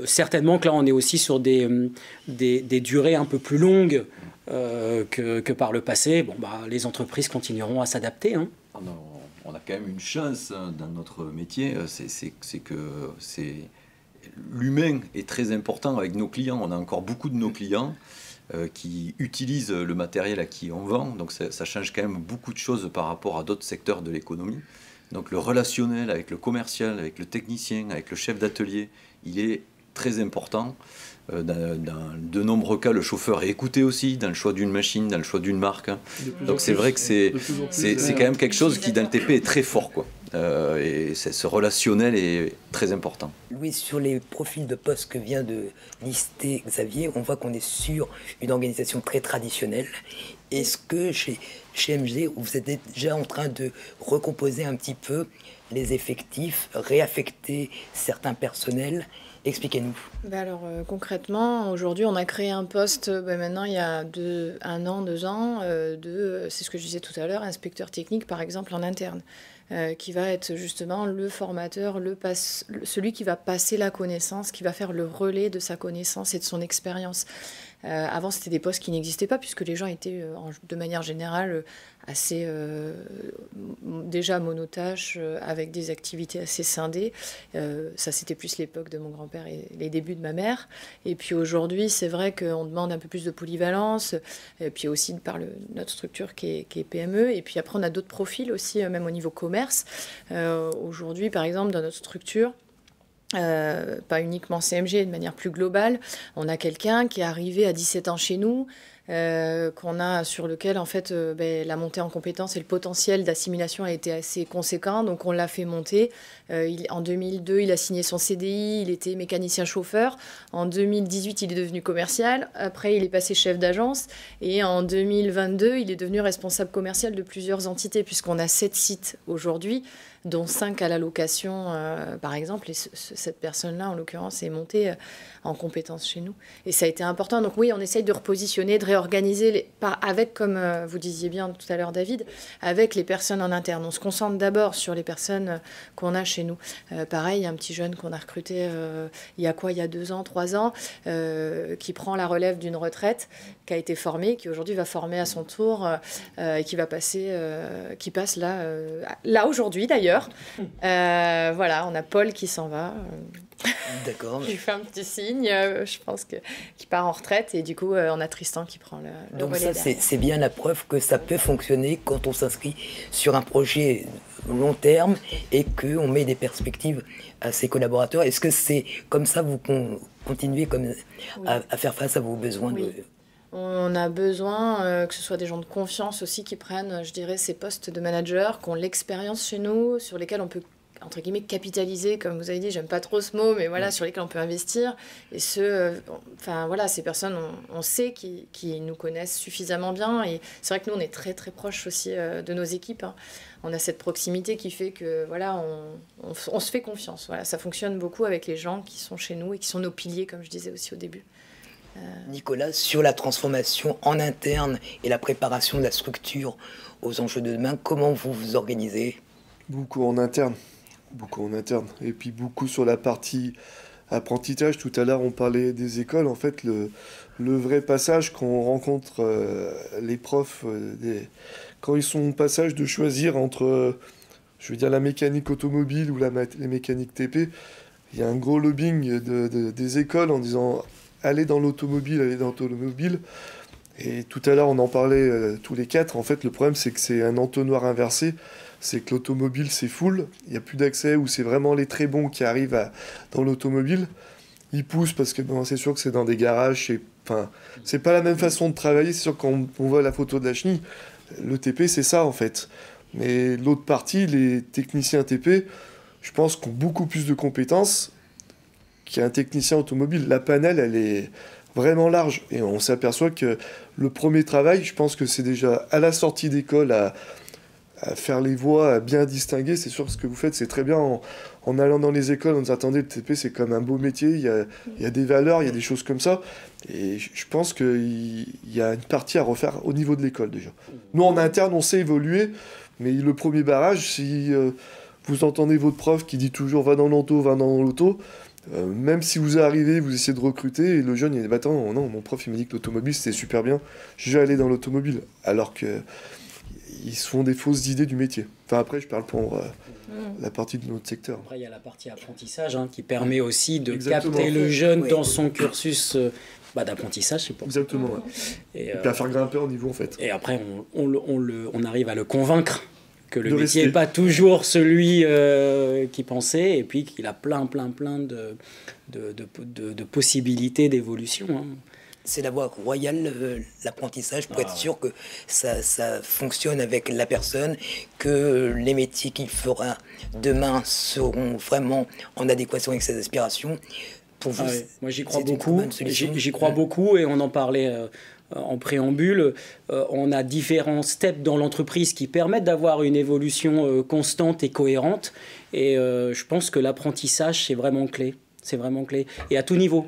Certainement que là, on est aussi sur des durées un peu plus longues que par le passé. Bon, les entreprises continueront à s'adapter. Hein. On a quand même une chance dans notre métier, c'est que l'humain est très important avec nos clients. On a encore beaucoup de nos clients qui utilisent le matériel à qui on vend. Donc ça change quand même beaucoup de choses par rapport à d'autres secteurs de l'économie. Donc le relationnel avec le commercial, avec le technicien, avec le chef d'atelier, il est très important. de nombreux cas, le chauffeur est écouté aussi dans le choix d'une machine, dans le choix d'une marque. Donc c'est vrai que c'est quand même quelque chose qui dans le TP est très fort, quoi. Et ce relationnel est très important. Louis, sur les profils de poste que vient de lister Xavier, on voit qu'on est sur une organisation très traditionnelle. Est-ce que chez MG, vous êtes déjà en train de recomposer un petit peu les effectifs, réaffecter certains personnels? Expliquez-nous. Alors concrètement, aujourd'hui, on a créé un poste maintenant il y a 1 an, 2 ans, c'est ce que je disais tout à l'heure, inspecteur technique par exemple en interne, qui va être justement le formateur, celui qui va passer la connaissance, qui va faire le relais de sa connaissance et de son expérience. Avant, c'était des postes qui n'existaient pas puisque les gens étaient de manière générale assez déjà monotâches, avec des activités assez scindées. Ça, c'était plus l'époque de mon grand-père et les débuts de ma mère. Et puis aujourd'hui, c'est vrai qu'on demande un peu plus de polyvalence, et puis aussi par notre structure qui est PME. Et puis après, on a d'autres profils aussi, même au niveau commerce. Aujourd'hui, par exemple, dans notre structure, pas uniquement CMG, de manière plus globale, on a quelqu'un qui est arrivé à 17 ans chez nous, sur lequel en fait la montée en compétences et le potentiel d'assimilation a été assez conséquent, donc on l'a fait monter. En 2002, il a signé son CDI, il était mécanicien chauffeur. En 2018, il est devenu commercial. Après, il est passé chef d'agence. Et en 2022, il est devenu responsable commercial de plusieurs entités, puisqu'on a 7 sites aujourd'hui, dont 5 à la location, par exemple. Et cette personne-là, en l'occurrence, est montée en compétence chez nous. Et ça a été important. Donc oui, on essaye de repositionner, de réorganiser, avec, comme vous disiez bien tout à l'heure, David, avec les personnes en interne. On se concentre d'abord sur les personnes qu'on a chez nous. Pareil, il y a un petit jeune qu'on a recruté il y a 2 ans, 3 ans, qui prend la relève d'une retraite, qui a été formé, qui aujourd'hui va former à son tour, et qui passe là aujourd'hui d'ailleurs. Voilà, on a Paul qui s'en va. D'accord. Je lui fais un petit signe, je pense qu'il part en retraite, et du coup on a Tristan qui prend le Donc relais. ça, c'est bien la preuve que ça peut fonctionner quand on s'inscrit sur un projet long terme et qu'on met des perspectives à ses collaborateurs. Est-ce que c'est comme ça vous continuez à faire face à vos besoins? Oui. On a besoin que ce soit des gens de confiance aussi qui prennent, je dirais, ces postes de manager, qui ont l'expérience chez nous, sur lesquels on peut, entre guillemets, capitaliser, comme vous avez dit, j'aime pas trop ce mot, mais voilà, sur lesquels on peut investir. Et ces personnes, on sait qui nous connaissent suffisamment bien. Et c'est vrai que nous, on est très, très proches aussi de nos équipes, hein. On a cette proximité qui fait que, voilà, on se fait confiance. Voilà, ça fonctionne beaucoup avec les gens qui sont chez nous et qui sont nos piliers, comme je disais aussi au début. Nicolas, sur la transformation en interne et la préparation de la structure aux enjeux de demain, comment vous vous organisez? Beaucoup en interne. Et puis beaucoup sur la partie apprentissage. Tout à l'heure, on parlait des écoles. En fait, le vrai passage qu'on rencontre les profs, quand ils sont au passage de choisir entre, la mécanique automobile ou les mécaniques TP, il y a un gros lobbying des écoles en disant allez dans l'automobile. Et tout à l'heure, on en parlait tous les 4. En fait, le problème, c'est que c'est un entonnoir inversé. C'est que l'automobile, c'est full. Il n'y a plus d'accès, où c'est vraiment les très bons qui arrivent dans l'automobile. Ils poussent parce que c'est sûr que c'est dans des garages. C'est pas la même façon de travailler. C'est sûr, quand on voit la photo de la chenille, le TP, c'est ça, en fait. Mais l'autre partie, les techniciens TP, je pense qu'ils ont beaucoup plus de compétences qu'un technicien automobile. La panel, elle est vraiment large. Et on s'aperçoit que le premier travail, je pense que c'est déjà à la sortie d'école, à faire les voies, à bien distinguer. C'est sûr, ce que vous faites, c'est très bien. En allant dans les écoles, on nous attendait, le TP, c'est comme un beau métier. Il y a des valeurs, il y a des choses comme ça. Et je pense qu'il y a une partie à refaire au niveau de l'école, déjà. Nous, en interne, on sait évoluer. Mais le premier barrage, si vous entendez votre prof qui dit toujours « va dans l'auto », même si vous arrivez, vous essayez de recruter, et le jeune, il dit « attends, non, mon prof, il m'a dit que l'automobile, c'était super bien. Je vais aller dans l'automobile. » Alors que ils se font des fausses idées du métier. Enfin, après, je parle pour la partie de notre secteur. Après, il y a la partie apprentissage qui permet aussi de capter le jeune dans son cursus d'apprentissage, c'est pour Exactement, ouais. Et puis à faire grimper au niveau, en fait. Et après, on arrive à le convaincre que le De métier rester. n'est pas toujours celui qu'il pensait, et puis qu'il a plein de possibilités d'évolution. Hein. C'est la voie royale, l'apprentissage, pour être sûr que ça fonctionne avec la personne, que les métiers qu'il fera demain seront vraiment en adéquation avec ses aspirations. Pour vous, Moi, j'y crois c'est une beaucoup. bonne solution. J'y crois beaucoup, et on en parlait en préambule. On a différents steps dans l'entreprise qui permettent d'avoir une évolution constante et cohérente. Et je pense que l'apprentissage, c'est vraiment clé. C'est vraiment clé. Et à tout niveau.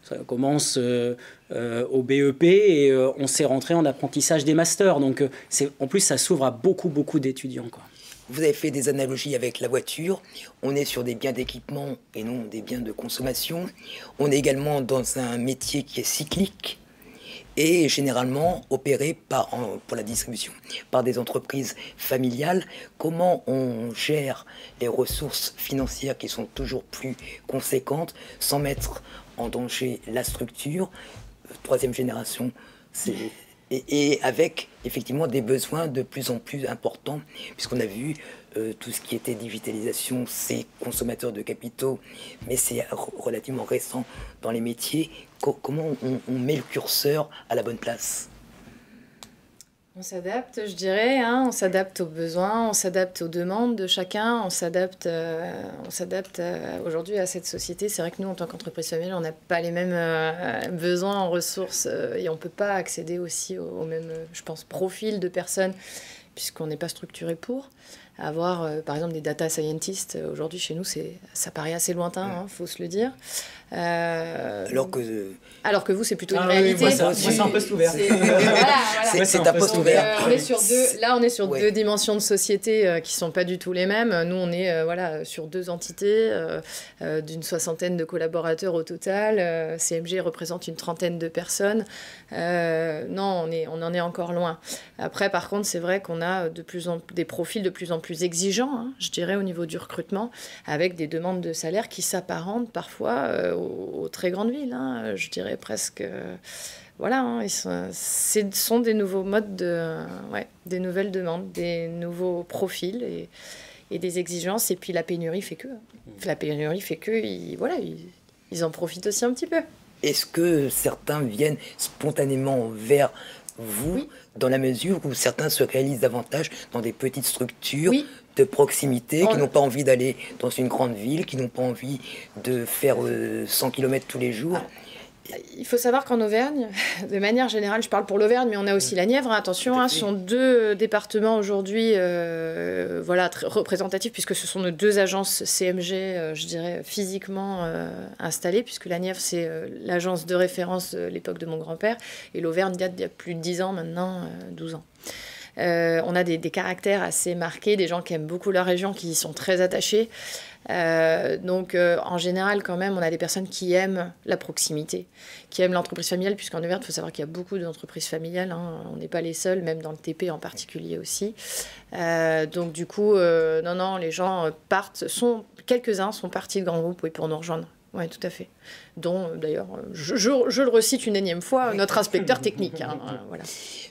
Ça commence au BEP et on s'est rentré en apprentissage des masters. Donc, en plus, ça s'ouvre à beaucoup d'étudiants, quoi. Vous avez fait des analogies avec la voiture. On est sur des biens d'équipement et non des biens de consommation. On est également dans un métier qui est cyclique et généralement opéré pour la distribution par des entreprises familiales. Comment on gère les ressources financières qui sont toujours plus conséquentes sans mettre en danger la structure, troisième génération, et avec effectivement des besoins de plus en plus importants, puisqu'on a vu tout ce qui était digitalisation, c'est consommateur de capitaux, mais c'est relativement récent dans les métiers. Comment on met le curseur à la bonne place ? On s'adapte, je dirais, hein, on s'adapte aux besoins, on s'adapte aux demandes de chacun, on s'adapte aujourd'hui à cette société. C'est vrai que nous, en tant qu'entreprise familiale, on n'a pas les mêmes besoins en ressources et on ne peut pas accéder aussi au même, je pense, profil de personnes, puisqu'on n'est pas structuré pour. Avoir, par exemple, des data scientists, aujourd'hui, chez nous, ça paraît assez lointain, faut se le dire. Alors que vous, c'est plutôt une réalité. Oui, moi, c'est un poste ouvert. Voilà. C'est un poste ouvert. On est sur deux dimensions de société qui ne sont pas du tout les mêmes. Nous, on est sur 2 entités d'une 60aine de collaborateurs au total. CMG représente une 30aine de personnes. Non, on en est encore loin. Après, par contre, c'est vrai qu'on a des profils de plus en plus exigeants, hein, je dirais, au niveau du recrutement, avec des demandes de salaire qui s'apparentent parfois aux très grandes villes, hein, je dirais presque. Voilà, hein, ce sont des nouveaux modes des nouvelles demandes, des nouveaux profils et des exigences. Et puis la pénurie fait que. Ils en profitent aussi un petit peu. Est-ce que certains viennent spontanément vers vous, dans la mesure où certains se réalisent davantage dans des petites structures de proximité, qui n'ont pas envie d'aller dans une grande ville, qui n'ont pas envie de faire 100 km tous les jours? Il faut savoir qu'en Auvergne, de manière générale, je parle pour l'Auvergne, mais on a aussi la Nièvre, attention, ce sont 2 départements aujourd'hui très représentatifs, puisque ce sont nos 2 agences CMG, je dirais, physiquement installées, puisque la Nièvre, c'est l'agence de référence de l'époque de mon grand-père, et l'Auvergne date d'il y a plus de 10 ans maintenant, 12 ans. On a des caractères assez marqués, des gens qui aiment beaucoup leur région, qui y sont très attachés. Donc, en général, quand même, on a des personnes qui aiment la proximité, qui aiment l'entreprise familiale, puisqu'en Auvergne, il faut savoir qu'il y a beaucoup d'entreprises familiales. Hein, on n'est pas les seuls, même dans le TP en particulier aussi. Donc, du coup, non, les gens partent. Quelques-uns sont partis de grands groupes pour nous rejoindre. Oui, tout à fait. Dont, d'ailleurs, je le recite une énième fois, notre inspecteur technique. Hein, voilà.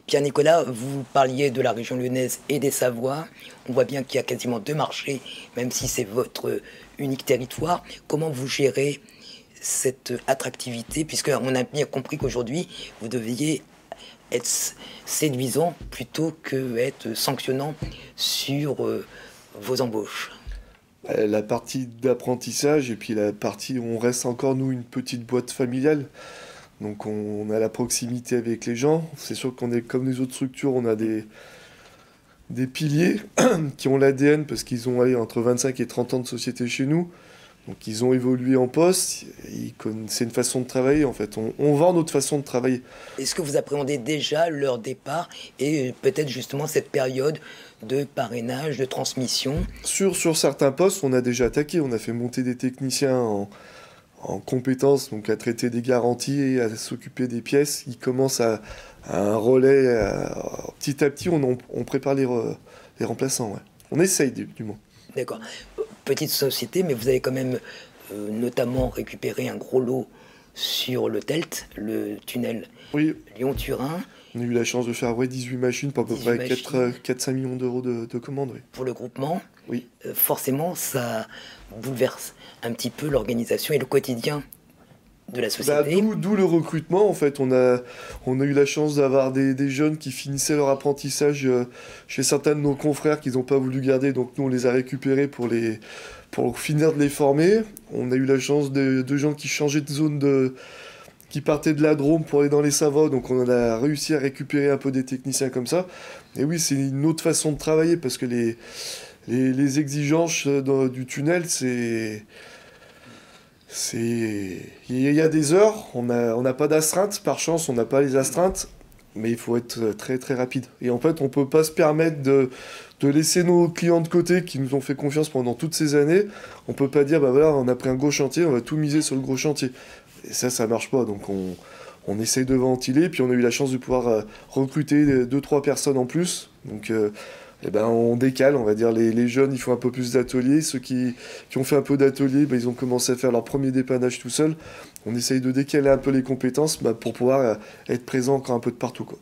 Pierre-Nicolas, vous parliez de la région lyonnaise et des Savoies. On voit bien qu'il y a quasiment 2 marchés, même si c'est votre unique territoire. Comment vous gérez cette attractivité, puisqu'on a bien compris qu'aujourd'hui, vous deviez être séduisant plutôt qu'être sanctionnant sur vos embauches? La partie d'apprentissage et puis la partie où on reste encore, nous, une petite boîte familiale. Donc on a la proximité avec les gens. C'est sûr qu'on est comme les autres structures, on a des piliers qui ont l'ADN parce qu'ils ont entre 25 et 30 ans de société chez nous. Donc ils ont évolué en poste. C'est une façon de travailler en fait. On vend notre façon de travailler. Est-ce que vous appréhendez déjà leur départ et peut-être justement cette période de parrainage, de transmission? Sur certains postes, on a déjà attaqué. On a fait monter des techniciens en compétences, donc à traiter des garanties et à s'occuper des pièces. Ils commencent à un relais. Petit à petit, on prépare les remplaçants. Ouais. On essaye du moins. D'accord. Petite société, mais vous avez quand même notamment récupéré un gros lot sur le TELT, le tunnel Lyon-Turin. On a eu la chance de faire 18 machines pour à peu près 4-5 millions d'euros de commandes. Oui. Pour le groupement, oui. Forcément, ça bouleverse un petit peu l'organisation et le quotidien de la société. D'où le recrutement, en fait. On a eu la chance d'avoir des jeunes qui finissaient leur apprentissage chez certains de nos confrères qu'ils n'ont pas voulu garder, donc nous on les a récupérés pour finir de les former. On a eu la chance de gens qui changeaient de zone qui partaient de la Drôme pour aller dans les Savoies, donc on a réussi à récupérer un peu des techniciens comme ça. Et oui, c'est une autre façon de travailler, parce que les exigences du tunnel, il y a des heures, on n'a pas d'astreinte, par chance on n'a pas les astreintes, mais il faut être très très rapide. Et en fait, on ne peut pas se permettre de laisser nos clients de côté qui nous ont fait confiance pendant toutes ces années. On ne peut pas dire, bah voilà, on a pris un gros chantier, on va tout miser sur le gros chantier. Et ça ne marche pas, donc on essaye de ventiler, puis on a eu la chance de pouvoir recruter 2-3 personnes en plus. Donc on décale, on va dire, les jeunes, ils font un peu plus d'ateliers. Ceux qui ont fait un peu d'ateliers, ils ont commencé à faire leur premier dépannage tout seul. On essaye de décaler un peu les compétences pour pouvoir être présent encore un peu de partout, quoi.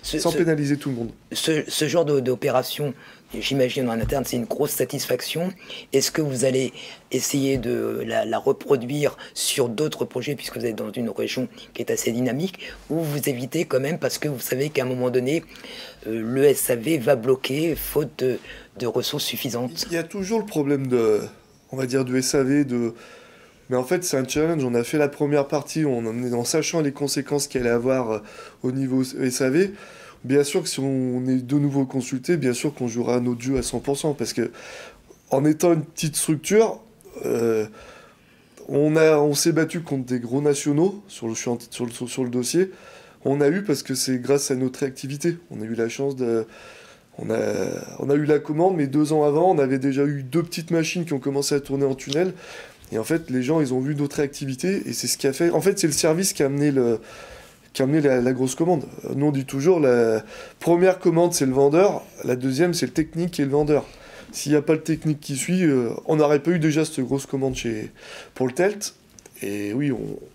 Sans pénaliser tout le monde. Ce genre d'opération, j'imagine en interne, c'est une grosse satisfaction. Est-ce que vous allez essayer de la reproduire sur d'autres projets, puisque vous êtes dans une région qui est assez dynamique, ou vous évitez quand même, parce que vous savez qu'à un moment donné, le SAV va bloquer faute de ressources suffisantes? Il y a toujours le problème du SAV, mais en fait, c'est un challenge. On a fait la première partie en sachant les conséquences qu'elle allait avoir au niveau SAV. Bien sûr que si on est de nouveau consulté, bien sûr qu'on jouera notre jeu à 100%. Parce que, en étant une petite structure, on s'est battu contre des gros nationaux sur le dossier. On a eu, parce que c'est grâce à notre réactivité. On a eu la chance on a eu la commande, mais 2 ans avant, on avait déjà eu 2 petites machines qui ont commencé à tourner en tunnel. Et en fait, les gens, ils ont vu notre réactivité, et c'est ce qui a fait... En fait, c'est le service qui a amené la grosse commande. Nous, on dit toujours, la première commande, c'est le vendeur, la deuxième, c'est le technique et le vendeur. S'il n'y a pas le technique qui suit, on n'aurait pas eu déjà cette grosse commande pour le TELT. Et oui,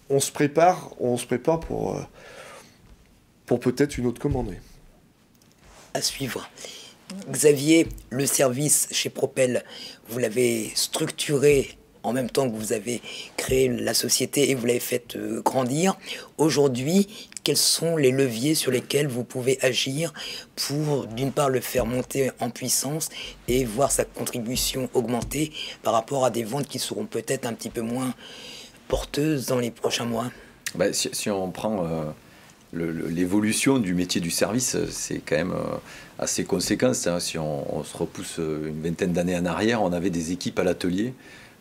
on se prépare pour peut-être une autre commande. Oui. À suivre. Xavier, le service chez Propel, vous l'avez structuré en même temps que vous avez créé la société et vous l'avez fait grandir. Aujourd'hui, quels sont les leviers sur lesquels vous pouvez agir pour, d'une part, le faire monter en puissance et voir sa contribution augmenter par rapport à des ventes qui seront peut-être un petit peu moins porteuses dans les prochains mois? Si on prend l'évolution du métier du service, c'est quand même assez conséquent. Si on se repousse une vingtaine d'années en arrière, on avait des équipes à l'atelier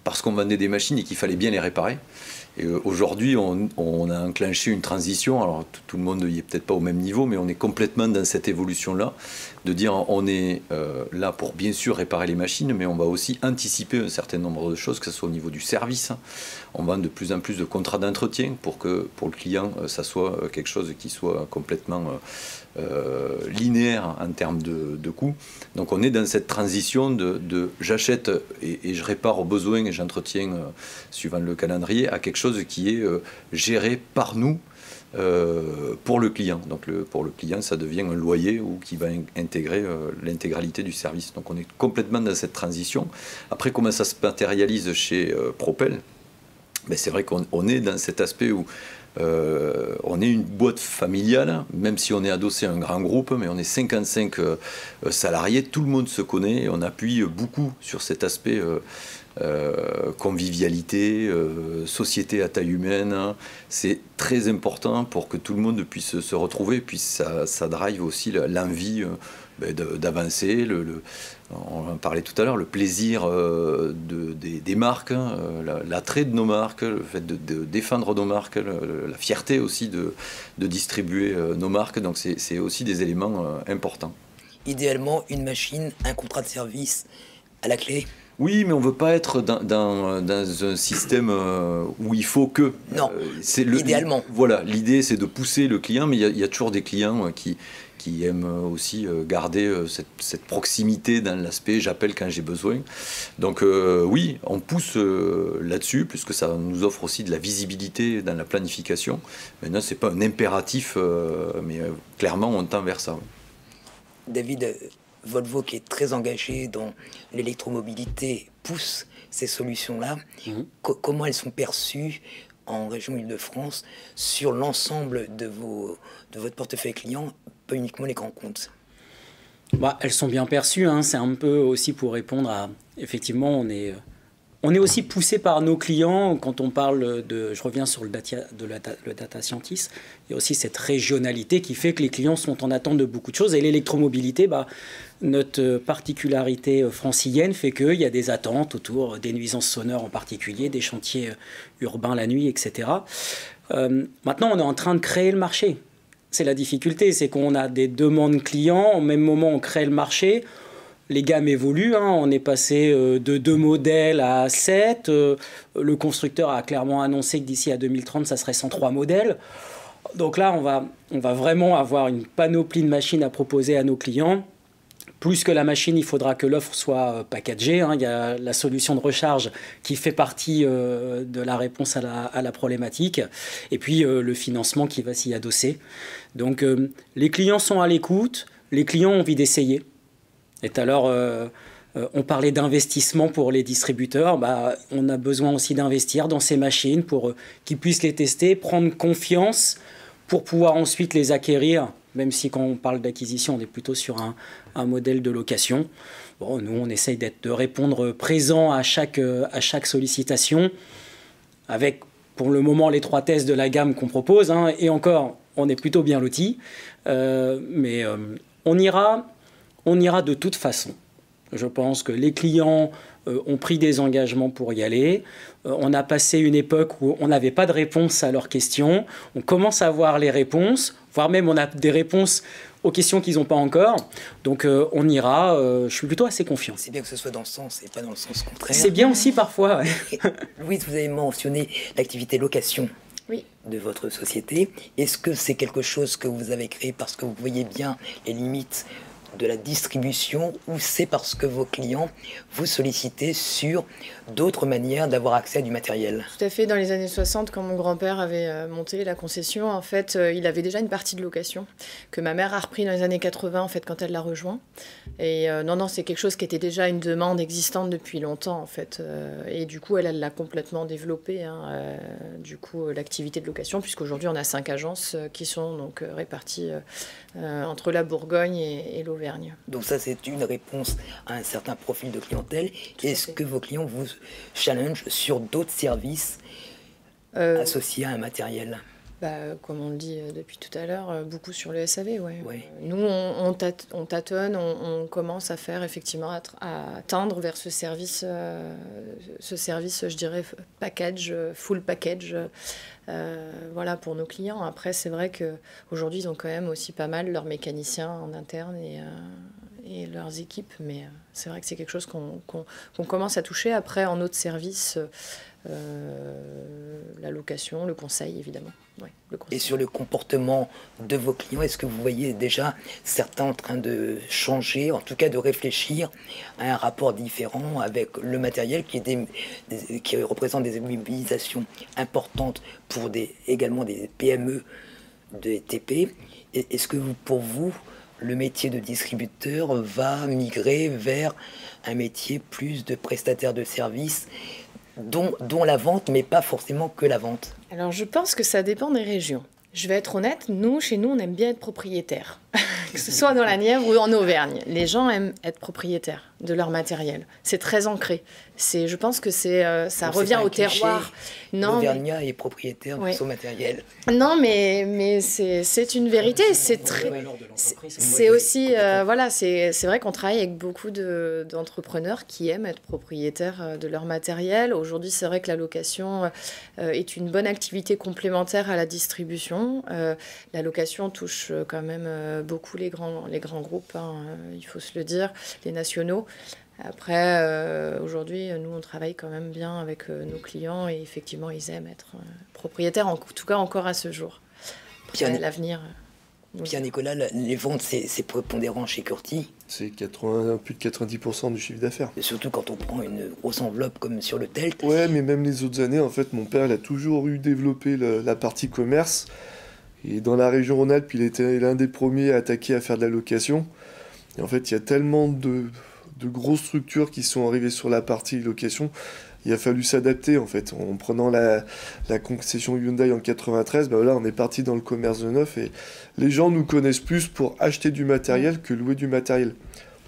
parce qu'on vendait des machines et qu'il fallait bien les réparer. Et aujourd'hui, on a enclenché une transition. Alors, tout le monde n'y est peut-être pas au même niveau, mais on est complètement dans cette évolution-là, de dire on est là pour bien sûr réparer les machines, mais on va aussi anticiper un certain nombre de choses, que ce soit au niveau du service. On vend de plus en plus de contrats d'entretien pour que pour le client, ça soit quelque chose qui soit complètement linéaire en termes de coûts. Donc on est dans cette transition de j'achète et je répare aux besoins et j'entretiens suivant le calendrier à quelque chose qui est géré par nous pour le client. Donc pour le client, ça devient un loyer ou qui va intégrer l'intégralité du service. Donc on est complètement dans cette transition. Après, comment ça se matérialise chez Propel? C'est vrai qu'on est dans cet aspect où on est une boîte familiale, même si on est adossé à un grand groupe, mais on est 55 salariés, tout le monde se connaît, et on appuie beaucoup sur cet aspect convivialité, société à taille humaine. C'est très important pour que tout le monde puisse se retrouver, puis ça drive aussi l'envie d'avancer, on en parlait tout à l'heure, le plaisir des marques, l'attrait de nos marques, le fait de défendre nos marques, la fierté aussi de distribuer nos marques. Donc c'est aussi des éléments importants. Idéalement, une machine, un contrat de service à la clé. Oui, mais on ne veut pas être dans un système où il faut que... Non, idéalement. Voilà, l'idée c'est de pousser le client, mais il y a toujours des clients qui qui aiment aussi garder cette proximité dans l'aspect j'appelle quand j'ai besoin. Donc oui, on pousse là-dessus, puisque ça nous offre aussi de la visibilité dans la planification. Maintenant, ce n'est pas un impératif, mais clairement, on tend vers ça. Oui. David, Volvo, qui est très engagé dans l'électromobilité, pousse ces solutions-là. Comment elles sont perçues en région Île-de-France sur l'ensemble de votre portefeuille client, pas uniquement les grands comptes? Elles sont bien perçues, hein. C'est un peu aussi pour répondre à... Effectivement, on est aussi poussé par nos clients quand on parle de... Je reviens sur le data scientist. Il y a aussi cette régionalité qui fait que les clients sont en attente de beaucoup de choses. Et l'électromobilité, notre particularité francilienne fait qu'il y a des attentes autour des nuisances sonores en particulier, des chantiers urbains la nuit, etc. Maintenant, on est en train de créer le marché. C'est la difficulté, c'est qu'on a des demandes clients, au même moment on crée le marché, les gammes évoluent, hein. On est passé de 2 modèles à 7, le constructeur a clairement annoncé que d'ici à 2030 ça serait 103 modèles. Donc là on va vraiment avoir une panoplie de machines à proposer à nos clients. Plus que la machine, il faudra que l'offre soit packagée, hein. Il y a la solution de recharge qui fait partie de la réponse à la problématique. Et puis le financement qui va s'y adosser. Donc les clients sont à l'écoute, les clients ont envie d'essayer. Et alors, on parlait d'investissement pour les distributeurs. On a besoin aussi d'investir dans ces machines pour qu'ils puissent les tester, prendre confiance pour pouvoir ensuite les acquérir. Même si quand on parle d'acquisition, on est plutôt sur un modèle de location. Bon, nous, on essaye de répondre présent à chaque sollicitation, avec pour le moment les 3 tests de la gamme qu'on propose. Hein, et encore, on est plutôt bien lotis. Mais on ira de toute façon. Je pense que les clients ont pris des engagements pour y aller. On a passé une époque où on n'avait pas de réponse à leurs questions. On commence à avoir les réponses, voire même on a des réponses aux questions qu'ils n'ont pas encore. Donc on ira, je suis plutôt assez confiant. C'est bien que ce soit dans ce sens et pas dans le sens contraire. C'est bien aussi parfois. Ouais. Louise, vous avez mentionné l'activité location. Oui. De votre société. Est-ce que c'est quelque chose que vous avez créé parce que vous voyez bien les limites de la distribution ou c'est parce que vos clients vous sollicitaient sur d'autres manières d'avoir accès à du matériel? Tout à fait. Dans les années 60, quand mon grand-père avait monté la concession, en fait, il avait déjà une partie de location que ma mère a repris dans les années 80, en fait, quand elle l'a rejoint. Et non, c'est quelque chose qui était déjà une demande existante depuis longtemps, en fait. Et du coup, elle l'a complètement développée, hein, l'activité de location, puisqu'aujourd'hui, on a 5 agences qui sont donc réparties entre la Bourgogne et l'Auvergne. Donc ça, c'est une réponse à un certain profil de clientèle. Est-ce que vos clients vous challenge sur d'autres services associés à un matériel? Comme on le dit depuis tout à l'heure, beaucoup sur le SAV. Ouais. Ouais. Nous, on tâtonne, on commence à faire effectivement à tendre vers ce service, je dirais, package, full package, voilà, pour nos clients. Après, c'est vrai qu'aujourd'hui, ils ont quand même aussi pas mal leurs mécaniciens en interne et leurs équipes, mais c'est vrai que c'est quelque chose qu'on commence à toucher. Après, en autres services, la location, le conseil, évidemment. Ouais, et sur le comportement de vos clients, est-ce que vous voyez déjà certains en train de changer, en tout cas de réfléchir à un rapport différent avec le matériel qui représente des mobilisations importantes pour également des PME, des TP? Est-ce que pour vous, le métier de distributeur va migrer vers un métier plus de prestataire de services, dont la vente, mais pas forcément que la vente? Alors, je pense que ça dépend des régions. Je vais être honnête, chez nous, on aime bien être propriétaire. Que ce soit dans la Nièvre ou en Auvergne. Les gens aiment être propriétaires de leur matériel. C'est très ancré. Je pense que ça revient au terroir. L'Auvergnat est propriétaire de son matériel. Non, mais c'est une vérité. C'est aussi... voilà, c'est vrai qu'on travaille avec beaucoup d'entrepreneurs qui aiment être propriétaires de leur matériel. Aujourd'hui, c'est vrai que la location est une bonne activité complémentaire à la distribution. La location touche quand même beaucoup les grands groupes, hein, il faut se le dire, les nationaux. Après, aujourd'hui, nous, on travaille quand même bien avec nos clients et effectivement, ils aiment être propriétaires, en tout cas encore à ce jour. Après, l'avenir... Pierre-Nicolas, les ventes, c'est prépondérant chez Curti. C'est plus de 90% du chiffre d'affaires. Surtout quand on prend une grosse enveloppe comme sur le TELT. Ouais, mais même les autres années, en fait, mon père, il a toujours eu développé la partie commerce. Et dans la région Rhône-Alpes, il était l'un des premiers à attaquer à faire de la location. Et en fait, il y a tellement de grosses structures qui sont arrivées sur la partie location. Il a fallu s'adapter, en fait. En prenant la concession Hyundai en 93, là, on est parti dans le commerce de neuf. Et les gens nous connaissent plus pour acheter du matériel que louer du matériel.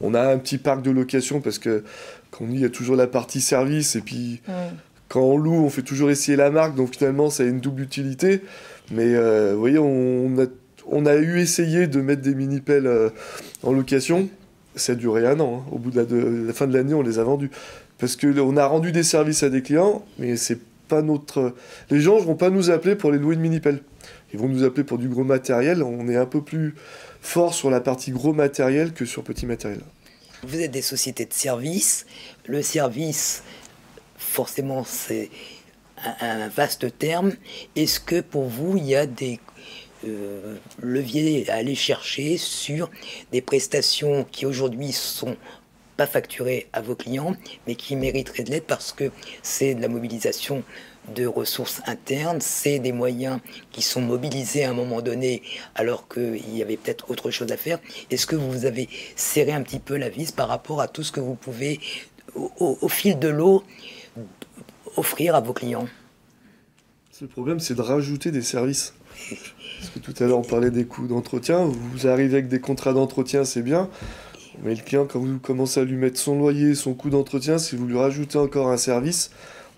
On a un petit parc de location parce que, comme on dit, il y a toujours la partie service. Et puis, quand on loue, on fait toujours essayer la marque. Donc, finalement, ça a une double utilité. Mais, vous voyez, on a essayé de mettre des mini-pelles en location. Ça a duré 1 an. Au bout de la fin de l'année, on les a vendus. Parce qu'on a rendu des services à des clients, mais c'est pas notre... Les gens ne vont pas nous appeler pour les louer une mini-pelle. Ils vont nous appeler pour du gros matériel. On est un peu plus fort sur la partie gros matériel que sur petit matériel. Vous êtes des sociétés de services. Le service, forcément, c'est un vaste terme. Est-ce que pour vous, il y a des leviers à aller chercher sur des prestations qui aujourd'hui sont pas facturées à vos clients, mais qui mériteraient de l'aide parce que c'est de la mobilisation de ressources internes, c'est des moyens qui sont mobilisés à un moment donné alors qu'il y avait peut-être autre chose à faire. Est-ce que vous avez serré un petit peu la vis par rapport à tout ce que vous pouvez, au fil de l'eau, offrir à vos clients? Le problème, c'est de rajouter des services. Parce que tout à l'heure, on parlait des coûts d'entretien. Vous arrivez avec des contrats d'entretien, c'est bien. Mais le client, quand vous commencez à lui mettre son loyer, son coût d'entretien, si vous lui rajoutez encore un service,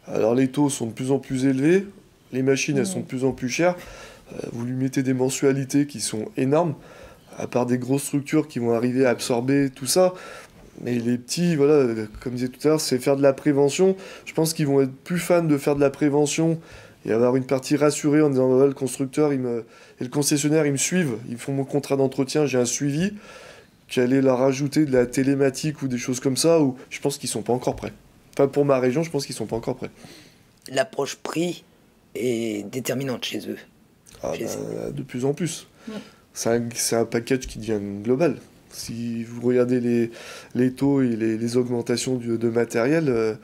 alors les taux sont de plus en plus élevés, les machines, elles sont de plus en plus chères. Vous lui mettez des mensualités qui sont énormes, à part des grosses structures qui vont arriver à absorber tout ça. Mais les petits, voilà, comme je disais tout à l'heure, c'est faire de la prévention. Je pense qu'ils vont être plus fans de faire de la prévention et avoir une partie rassurée en disant le constructeur et le concessionnaire, ils me suivent, ils font mon contrat d'entretien, j'ai un suivi, qu'aller leur rajouter de la télématique ou des choses comme ça, où je pense qu'ils sont pas encore prêts. Enfin, pour ma région, je pense qu'ils sont pas encore prêts. L'approche prix est déterminante chez eux. De plus en plus. C'est un package qui devient global. Si vous regardez les taux et les augmentations de matériel,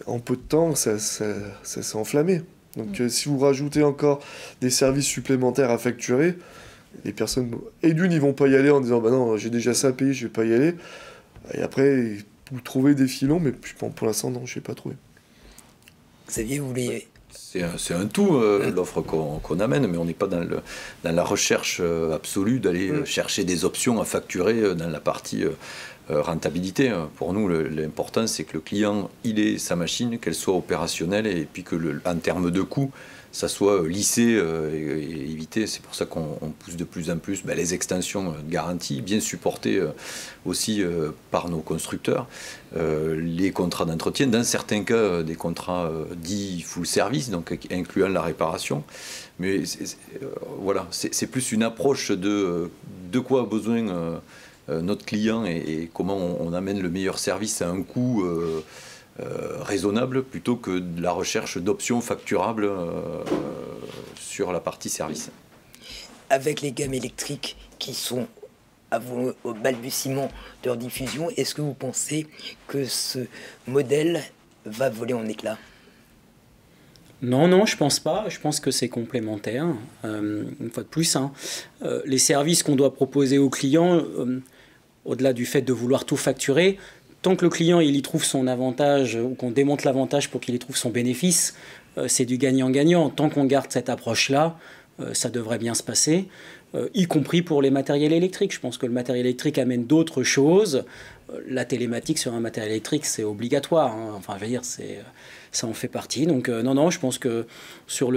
en peu de temps, ça s'est enflammé. Donc si vous rajoutez encore des services supplémentaires à facturer, les personnes... Et d'une, ils vont pas y aller en disant « Bah non, j'ai déjà ça à payer, je vais pas y aller ». Et après, vous trouvez des filons, mais pour l'instant, non, je n'ai pas trouvé. Xavier, vous voulez... C'est un tout, l'offre qu'on amène, mais on n'est pas dans la recherche absolue d'aller chercher des options à facturer dans la partie rentabilité. Pour nous, l'important, c'est que le client, il ait sa machine, qu'elle soit opérationnelle, et puis que, en termes de coût, ça soit lissé et évité. C'est pour ça qu'on pousse de plus en plus les extensions de garantie, bien supportées aussi par nos constructeurs. Les contrats d'entretien, dans certains cas, des contrats dits full service, donc incluant la réparation. Mais voilà, c'est plus une approche de quoi a besoin notre client et comment on amène le meilleur service à un coût raisonnable plutôt que de la recherche d'options facturables sur la partie service. Avec les gammes électriques qui sont au balbutiement de leur diffusion, est-ce que vous pensez que ce modèle va voler en éclats? Non, je pense pas. Je pense que c'est complémentaire. Une fois de plus, les services qu'on doit proposer aux clients, au-delà du fait de vouloir tout facturer, tant que le client il y trouve son avantage ou qu'on démonte l'avantage pour qu'il y trouve son bénéfice, c'est du gagnant-gagnant. Tant qu'on garde cette approche-là, ça devrait bien se passer, y compris pour les matériels électriques. Je pense que le matériel électrique amène d'autres choses. La télématique sur un matériel électrique, c'est obligatoire. Enfin, je veux dire, ça en fait partie. Donc, non, je pense que sur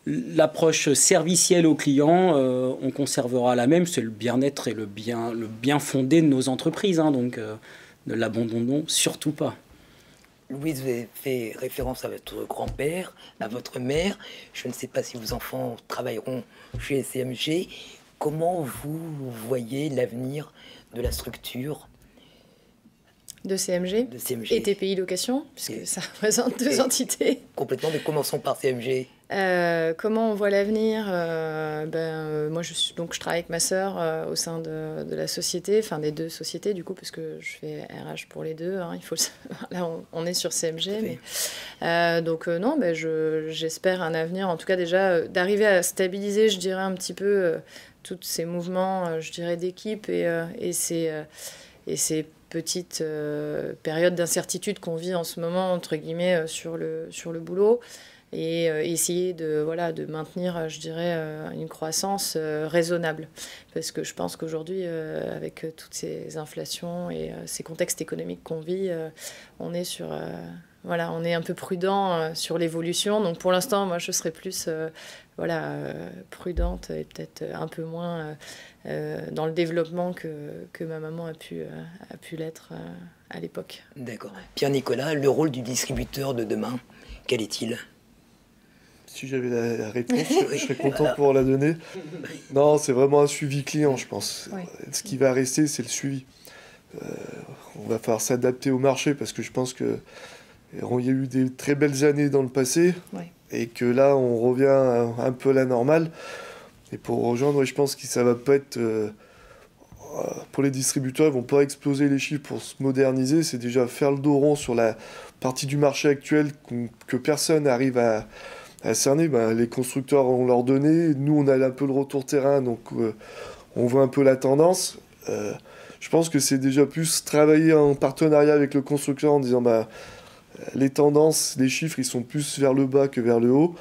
l'approche servicielle au client, on conservera la même. C'est le bien-être et le bien fondé de nos entreprises. Donc, ne l'abandonnons surtout pas. Louise, vous avez fait référence à votre grand-père, à votre mère. Je ne sais pas si vos enfants travailleront chez CMG. Comment vous voyez l'avenir de la structure de CMG et TPI Location, puisque ça représente deux entités. Complètement, mais commençons par CMG. Comment on voit l'avenir? Moi, je travaille avec ma sœur au sein de la société, enfin des deux sociétés du coup, parce que je fais RH pour les deux. Hein, il faut là, on est sur CMG, mais non, j'espère un avenir, en tout cas déjà d'arriver à stabiliser, je dirais un petit peu tous ces mouvements, je dirais d'équipe et ces petites périodes d'incertitude qu'on vit en ce moment entre guillemets sur le boulot. Et essayer de maintenir, je dirais, une croissance raisonnable. Parce que je pense qu'aujourd'hui, avec toutes ces inflations et ces contextes économiques qu'on vit, on est on est un peu prudent sur l'évolution. Donc pour l'instant, moi, je serais plus prudente et peut-être un peu moins dans le développement que ma maman a pu l'être à l'époque. D'accord. Pierre-Nicolas, le rôle du distributeur de demain, quel est-il ? Si j'avais la réponse, je serais content de pouvoir la donner. Non, c'est vraiment un suivi client, je pense. Oui. Ce qui va rester, c'est le suivi. On va falloir s'adapter au marché parce que je pense qu'il y a eu des très belles années dans le passé et que là, on revient un peu à la normale. Et pour rejoindre, je pense que ça va pas être... pour les distributeurs, ils vont pas exploser les chiffres pour se moderniser. C'est déjà faire le dos rond sur la partie du marché actuel que personne n'arrive à cerner. Les constructeurs ont leur donné, nous on a un peu le retour terrain, donc on voit un peu la tendance. Je pense que c'est déjà plus travailler en partenariat avec le constructeur en disant les tendances, les chiffres ils sont plus vers le bas que vers le haut,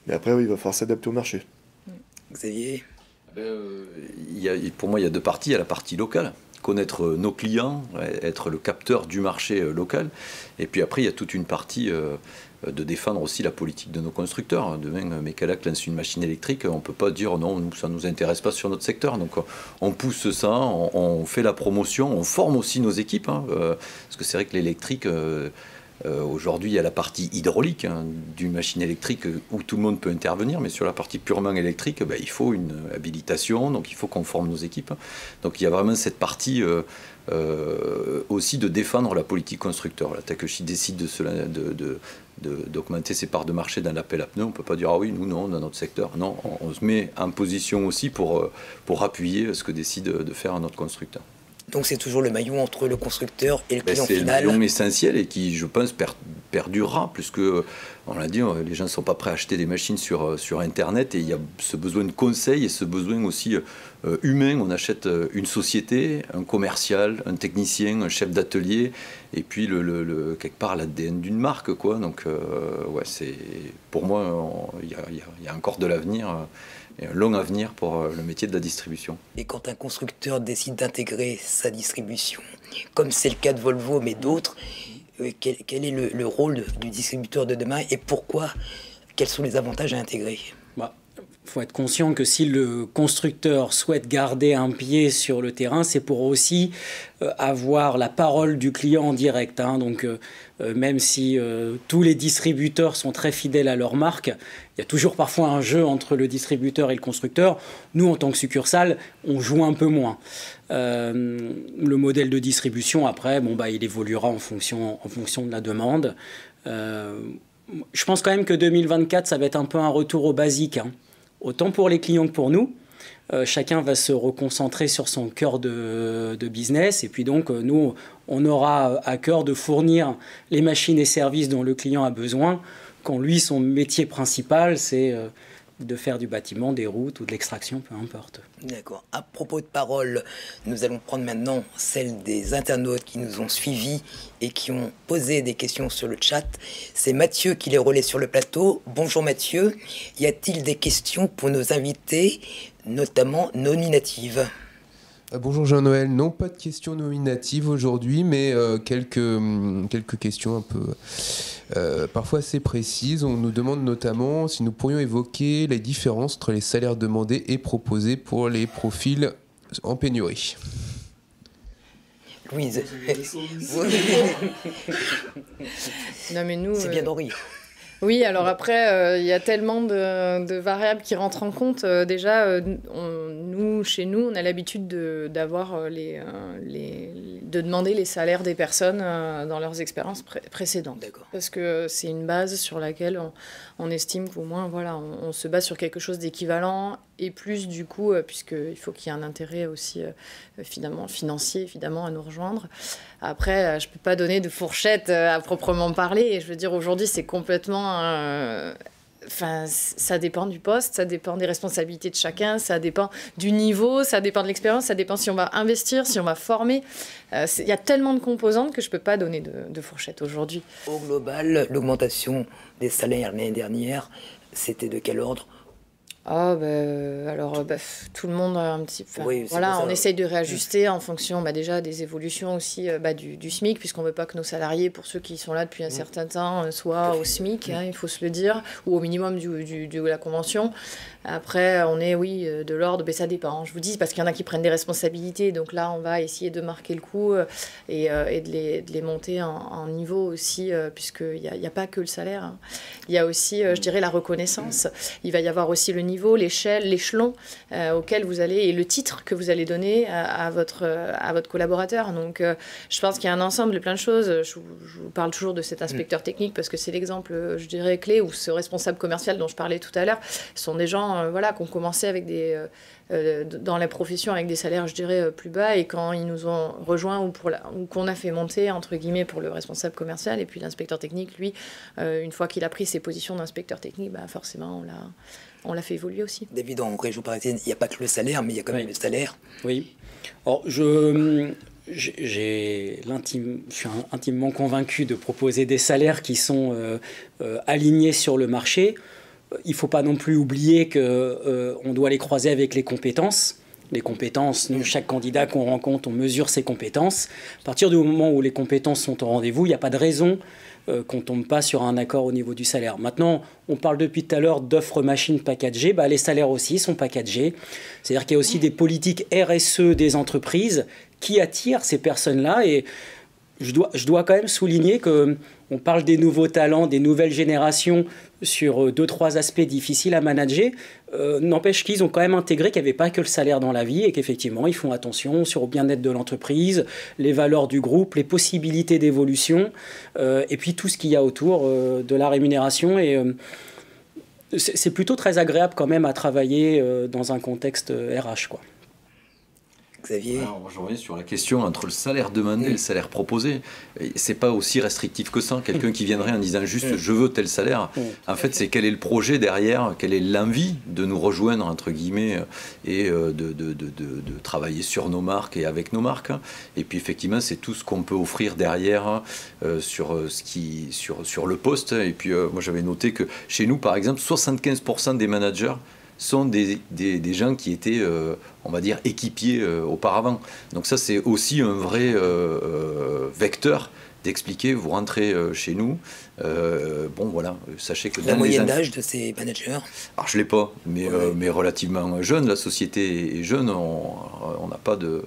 mais après il va falloir s'adapter au marché. Xavier, pour moi il y a deux parties. Il y a la partie locale, connaître nos clients, être le capteur du marché local, et puis après il y a toute une partie de défendre aussi la politique de nos constructeurs. Demain, Mecalac lance une machine électrique, on ne peut pas dire non, ça ne nous intéresse pas sur notre secteur. Donc on pousse ça, on fait la promotion, on forme aussi nos équipes, parce que c'est vrai que l'électrique, aujourd'hui, il y a la partie hydraulique d'une machine électrique où tout le monde peut intervenir, mais sur la partie purement électrique, il faut une habilitation, donc il faut qu'on forme nos équipes. Donc il y a vraiment cette partie aussi de défendre la politique constructeur. La Takeshi décide d'augmenter ses parts de marché dans l'appel à pneus. On ne peut pas dire, ah oui, nous, non, dans notre secteur. Non, on se met en position aussi pour appuyer ce que décide de faire notre constructeur. Donc c'est toujours le maillon entre le constructeur et le client final. C'est le maillon essentiel et qui, je pense, perdurera, puisque, on l'a dit, les gens ne sont pas prêts à acheter des machines sur Internet, et il y a ce besoin de conseil et ce besoin aussi humain. On achète une société, un commercial, un technicien, un chef d'atelier, et puis quelque part l'ADN d'une marque, quoi. Donc, pour moi, il y a encore de l'avenir. Et un long avenir pour le métier de la distribution. Et quand un constructeur décide d'intégrer sa distribution, comme c'est le cas de Volvo, mais d'autres, quel est le rôle du distributeur de demain et pourquoi? Quels sont les avantages à intégrer? Il faut être conscient que si le constructeur souhaite garder un pied sur le terrain, c'est pour aussi avoir la parole du client en direct. Donc, même si tous les distributeurs sont très fidèles à leur marque, il y a toujours parfois un jeu entre le distributeur et le constructeur. Nous, en tant que succursale, on joue un peu moins. Le modèle de distribution, après, il évoluera en fonction de la demande. Je pense quand même que 2024, ça va être un peu un retour au basique. Autant pour les clients que pour nous. Chacun va se reconcentrer sur son cœur de business. Et puis donc, nous, on aura à cœur de fournir les machines et services dont le client a besoin, quand lui, son métier principal, c'est de faire du bâtiment, des routes ou de l'extraction, peu importe. D'accord. À propos de parole, nous allons prendre maintenant celle des internautes qui nous ont suivis et qui ont posé des questions sur le chat. C'est Mathieu qui les relaie sur le plateau. Bonjour Mathieu. Y a-t-il des questions pour nos invités, notamment nominatives ? Bonjour Jean-Noël. Non, pas de questions nominatives aujourd'hui, mais quelques questions un peu parfois assez précises. On nous demande notamment si nous pourrions évoquer les différences entre les salaires demandés et proposés pour les profils en pénurie. Louise. Non mais nous, c'est bien d'en rire. Oui, alors après, il y a tellement de variables qui rentrent en compte. Déjà, chez nous, on a l'habitude de demander les salaires des personnes dans leurs expériences précédentes. D'accord. Parce que c'est une base sur laquelle on estime qu'au moins, voilà, on se base sur quelque chose d'équivalent et plus du coup, puisqu'il faut qu'il y ait un intérêt aussi financier, évidemment, à nous rejoindre. Après, je ne peux pas donner de fourchette à proprement parler. Et je veux dire, aujourd'hui, c'est complètement... ça dépend du poste, ça dépend des responsabilités de chacun, ça dépend du niveau, ça dépend de l'expérience, ça dépend si on va investir, si on va former. Il y a tellement de composantes que je ne peux pas donner de fourchette aujourd'hui. Au global, l'augmentation des salaires l'année dernière, c'était de quel ordre? Tout le monde a un petit peu... Oui, voilà, on essaye de réajuster en fonction déjà des évolutions aussi du SMIC, puisqu'on ne veut pas que nos salariés, pour ceux qui sont là depuis un certain temps, soient au SMIC, il faut se le dire, ou au minimum de la convention. Après, on est, de l'ordre, ça dépend. Je vous dis, parce qu'il y en a qui prennent des responsabilités, donc là, on va essayer de marquer le coup et de les monter en niveau aussi, puisqu'il n'y a pas que le salaire. Hein. Il y a aussi, je dirais, la reconnaissance. Il va y avoir aussi le niveau, l'échelon auquel vous allez, et le titre que vous allez donner à votre collaborateur. Donc, je pense qu'il y a un ensemble de plein de choses. Je vous parle toujours de cet inspecteur technique, parce que c'est l'exemple, je dirais, clé, ou ce responsable commercial dont je parlais tout à l'heure. Ce sont des gens qui ont commencé avec dans la profession avec des salaires, je dirais, plus bas, et quand ils nous ont rejoints ou qu'on a fait monter, entre guillemets, pour le responsable commercial, et puis l'inspecteur technique, lui, une fois qu'il a pris ses positions d'inspecteur technique, forcément, on l'a fait évoluer aussi. David, en région parisienne, il n'y a pas que le salaire, mais il y a quand même le salaire. Oui. Alors, je suis intimement convaincu de proposer des salaires qui sont alignés sur le marché. Il ne faut pas non plus oublier qu'on doit les croiser avec les compétences. Les compétences, nous, chaque candidat qu'on rencontre, on mesure ses compétences. À partir du moment où les compétences sont au rendez-vous, il n'y a pas de raison qu'on ne tombe pas sur un accord au niveau du salaire. Maintenant, on parle depuis tout à l'heure d'offres machines packagées. Les salaires aussi sont packagés. C'est-à-dire qu'il y a aussi des politiques RSE des entreprises qui attirent ces personnes-là. Et je dois quand même souligner qu'on parle des nouveaux talents, des nouvelles générations sur 2-3 aspects difficiles à manager. N'empêche qu'ils ont quand même intégré qu'il n'y avait pas que le salaire dans la vie et qu'effectivement, ils font attention sur le bien-être de l'entreprise, les valeurs du groupe, les possibilités d'évolution et puis tout ce qu'il y a autour de la rémunération. Et c'est plutôt très agréable quand même à travailler dans un contexte RH, quoi. Xavier. Alors, je reviens sur la question entre le salaire demandé et le salaire proposé. C'est pas aussi restrictif que ça. Quelqu'un qui viendrait en disant juste je veux tel salaire. En fait, c'est quel est le projet derrière, quelle est l'envie de nous rejoindre entre guillemets et de travailler sur nos marques et avec nos marques. Et puis effectivement, c'est tout ce qu'on peut offrir derrière sur le poste. Et puis moi, j'avais noté que chez nous, par exemple, 75% des managers sont des gens qui étaient, on va dire, équipiers auparavant. Donc ça, c'est aussi un vrai vecteur d'expliquer, vous rentrez chez nous, sachez que... La moyenne d'âge de ces managers? Alors, je ne l'ai pas, mais relativement jeune, la société est jeune, on n'a pas de...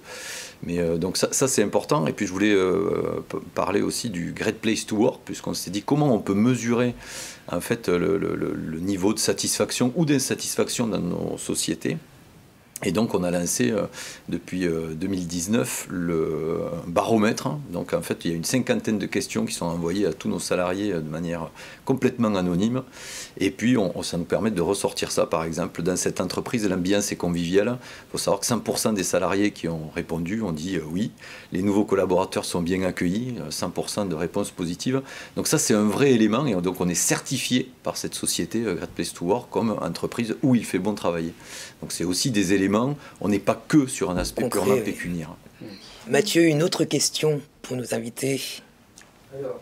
Mais donc ça c'est important. Et puis je voulais parler aussi du Great Place to Work, puisqu'on s'est dit comment on peut mesurer en fait le niveau de satisfaction ou d'insatisfaction dans nos sociétés. Et donc on a lancé depuis 2019 le baromètre. Donc en fait il y a une 50aine de questions qui sont envoyées à tous nos salariés de manière complètement anonyme. Et puis ça nous permet de ressortir ça. Par exemple, dans cette entreprise, l'ambiance est conviviale. Il faut savoir que 100% des salariés qui ont répondu ont dit oui. Les nouveaux collaborateurs sont bien accueillis, 100% de réponses positives. Donc ça c'est un vrai élément. Et donc on est certifié par cette société Great Place to Work comme entreprise où il fait bon travailler. Donc c'est aussi des éléments. On n'est pas que sur un aspect purement pécuniaire. Mathieu, une autre question pour nos invités. Alors,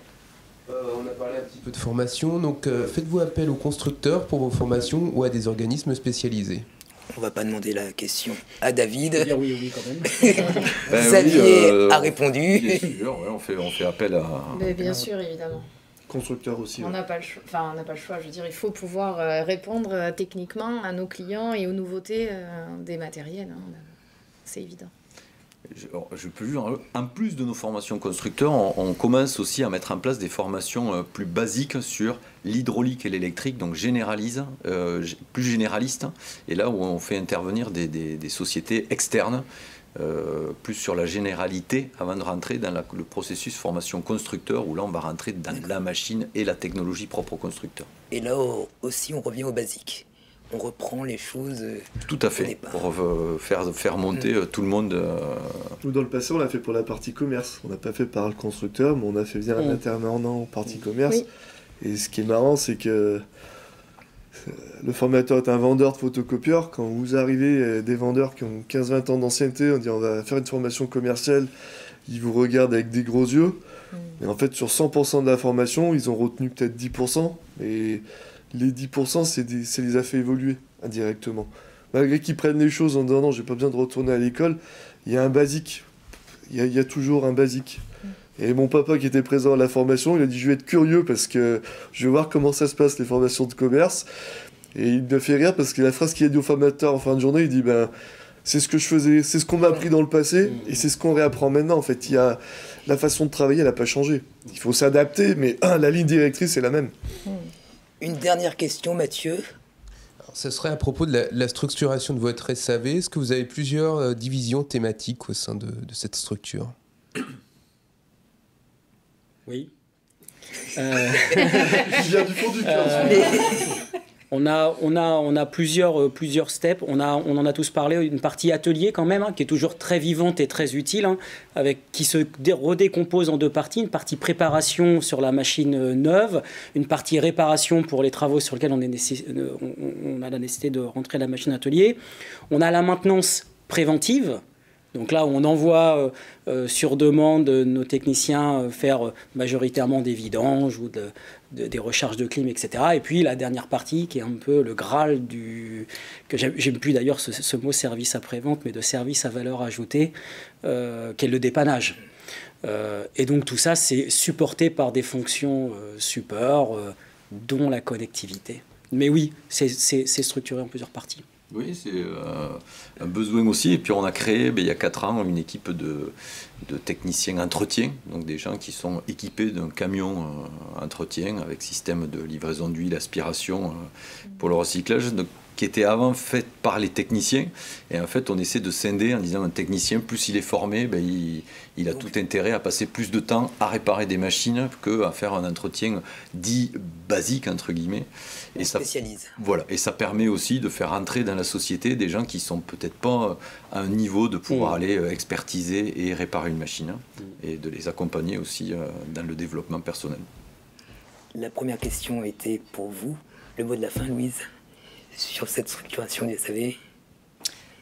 on a parlé un petit peu de formation. Donc, faites-vous appel aux constructeurs pour vos formations ou à des organismes spécialisés? On ne va pas demander la question à David. Dire oui, quand même. Xavier a répondu. Bien sûr, on fait appel à... Mais bien sûr, évidemment. Constructeur aussi. On n'a pas le choix. Enfin, on n'a pas le choix. Je veux dire, il faut pouvoir répondre techniquement à nos clients et aux nouveautés des matériels. Hein. C'est évident. En plus de nos formations constructeurs, on commence aussi à mettre en place des formations plus basiques sur l'hydraulique et l'électrique, donc plus généralistes, et là où on fait intervenir des sociétés externes, plus sur la généralité avant de rentrer dans le processus formation constructeur, où là on va rentrer dans la machine et la technologie propre au constructeur. Et là aussi on revient au basique. On reprend les choses. Tout à fait, pour faire monter tout le monde. Nous, dans le passé, on l'a fait pour la partie commerce. On n'a pas fait par le constructeur, mais on a fait venir un intervenant en partie commerce. Oui. Et ce qui est marrant, c'est que le formateur est un vendeur de photocopieurs. Quand vous arrivez, des vendeurs qui ont 15-20 ans d'ancienneté, on dit on va faire une formation commerciale, ils vous regardent avec des gros yeux. Mais en fait, sur 100% de la formation, ils ont retenu peut-être 10%. Et les 10%, ça les a fait évoluer indirectement. Malgré qu'ils prennent les choses en disant non, j'ai pas besoin de retourner à l'école, il y a un basique. Il y a toujours un basique. Et mon papa qui était présent à la formation, il a dit je vais être curieux parce que je vais voir comment ça se passe les formations de commerce. Et il me fait rire parce que la phrase qu'il a dit au formateur en fin de journée, il dit c'est ce que je faisais, c'est ce qu'on m'a appris dans le passé et c'est ce qu'on réapprend maintenant. En fait, la façon de travailler, elle n'a pas changé. Il faut s'adapter, mais la ligne directrice est la même. Une dernière question, Mathieu. Alors, ce serait à propos de la structuration de votre SAV. Est-ce que vous avez plusieurs divisions thématiques au sein de cette structure ? Oui. Je viens du fond du cœur. On a plusieurs steps. On en a tous parlé. Une partie atelier quand même, qui est toujours très vivante et très utile, qui se redécompose en deux parties. Une partie préparation sur la machine neuve, une partie réparation pour les travaux sur lesquels on a la nécessité de rentrer la machine atelier. On a la maintenance préventive. Donc là, on envoie sur demande nos techniciens faire majoritairement des vidanges ou des recharges de clim, etc. Et puis la dernière partie, qui est un peu le Graal que j'aime plus d'ailleurs ce mot service après-vente, mais de service à valeur ajoutée, qui est le dépannage. Et donc tout ça, c'est supporté par des fonctions support, dont la connectivité. Mais oui, c'est structuré en plusieurs parties. Oui, c'est un besoin aussi. Et puis on a créé, il y a 4 ans, une équipe de techniciens entretien, donc des gens qui sont équipés d'un camion entretien avec système de livraison d'huile, aspiration pour le recyclage, qui était avant fait par les techniciens. Et en fait, on essaie de scinder en disant un technicien, plus il est formé, il a tout intérêt à passer plus de temps à réparer des machines qu'à faire un entretien dit basique, entre guillemets. Et ça spécialise. Voilà, et ça permet aussi de faire entrer dans la société des gens qui sont peut-être pas à un niveau de pouvoir aller expertiser et réparer une machine, et de les accompagner aussi dans le développement personnel. La première question était pour vous. Le mot de la fin, Louise, sur cette structuration du SAV.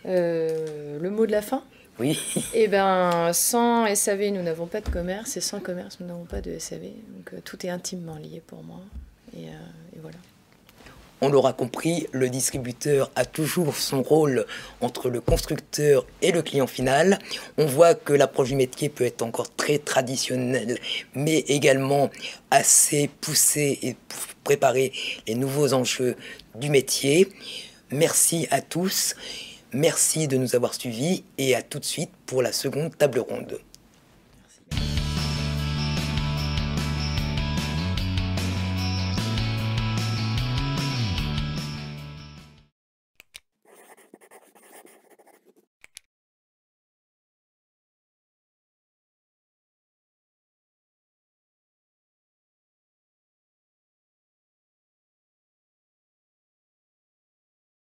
Le mot de la fin ? Oui. Eh bien, sans SAV, nous n'avons pas de commerce, et sans commerce, nous n'avons pas de SAV. Donc tout est intimement lié pour moi. Et voilà. On l'aura compris, le distributeur a toujours son rôle entre le constructeur et le client final. On voit que l'approche du métier peut être encore très traditionnelle, mais également assez poussée et pour préparer les nouveaux enjeux du métier. Merci à tous, merci de nous avoir suivis et à tout de suite pour la seconde table ronde.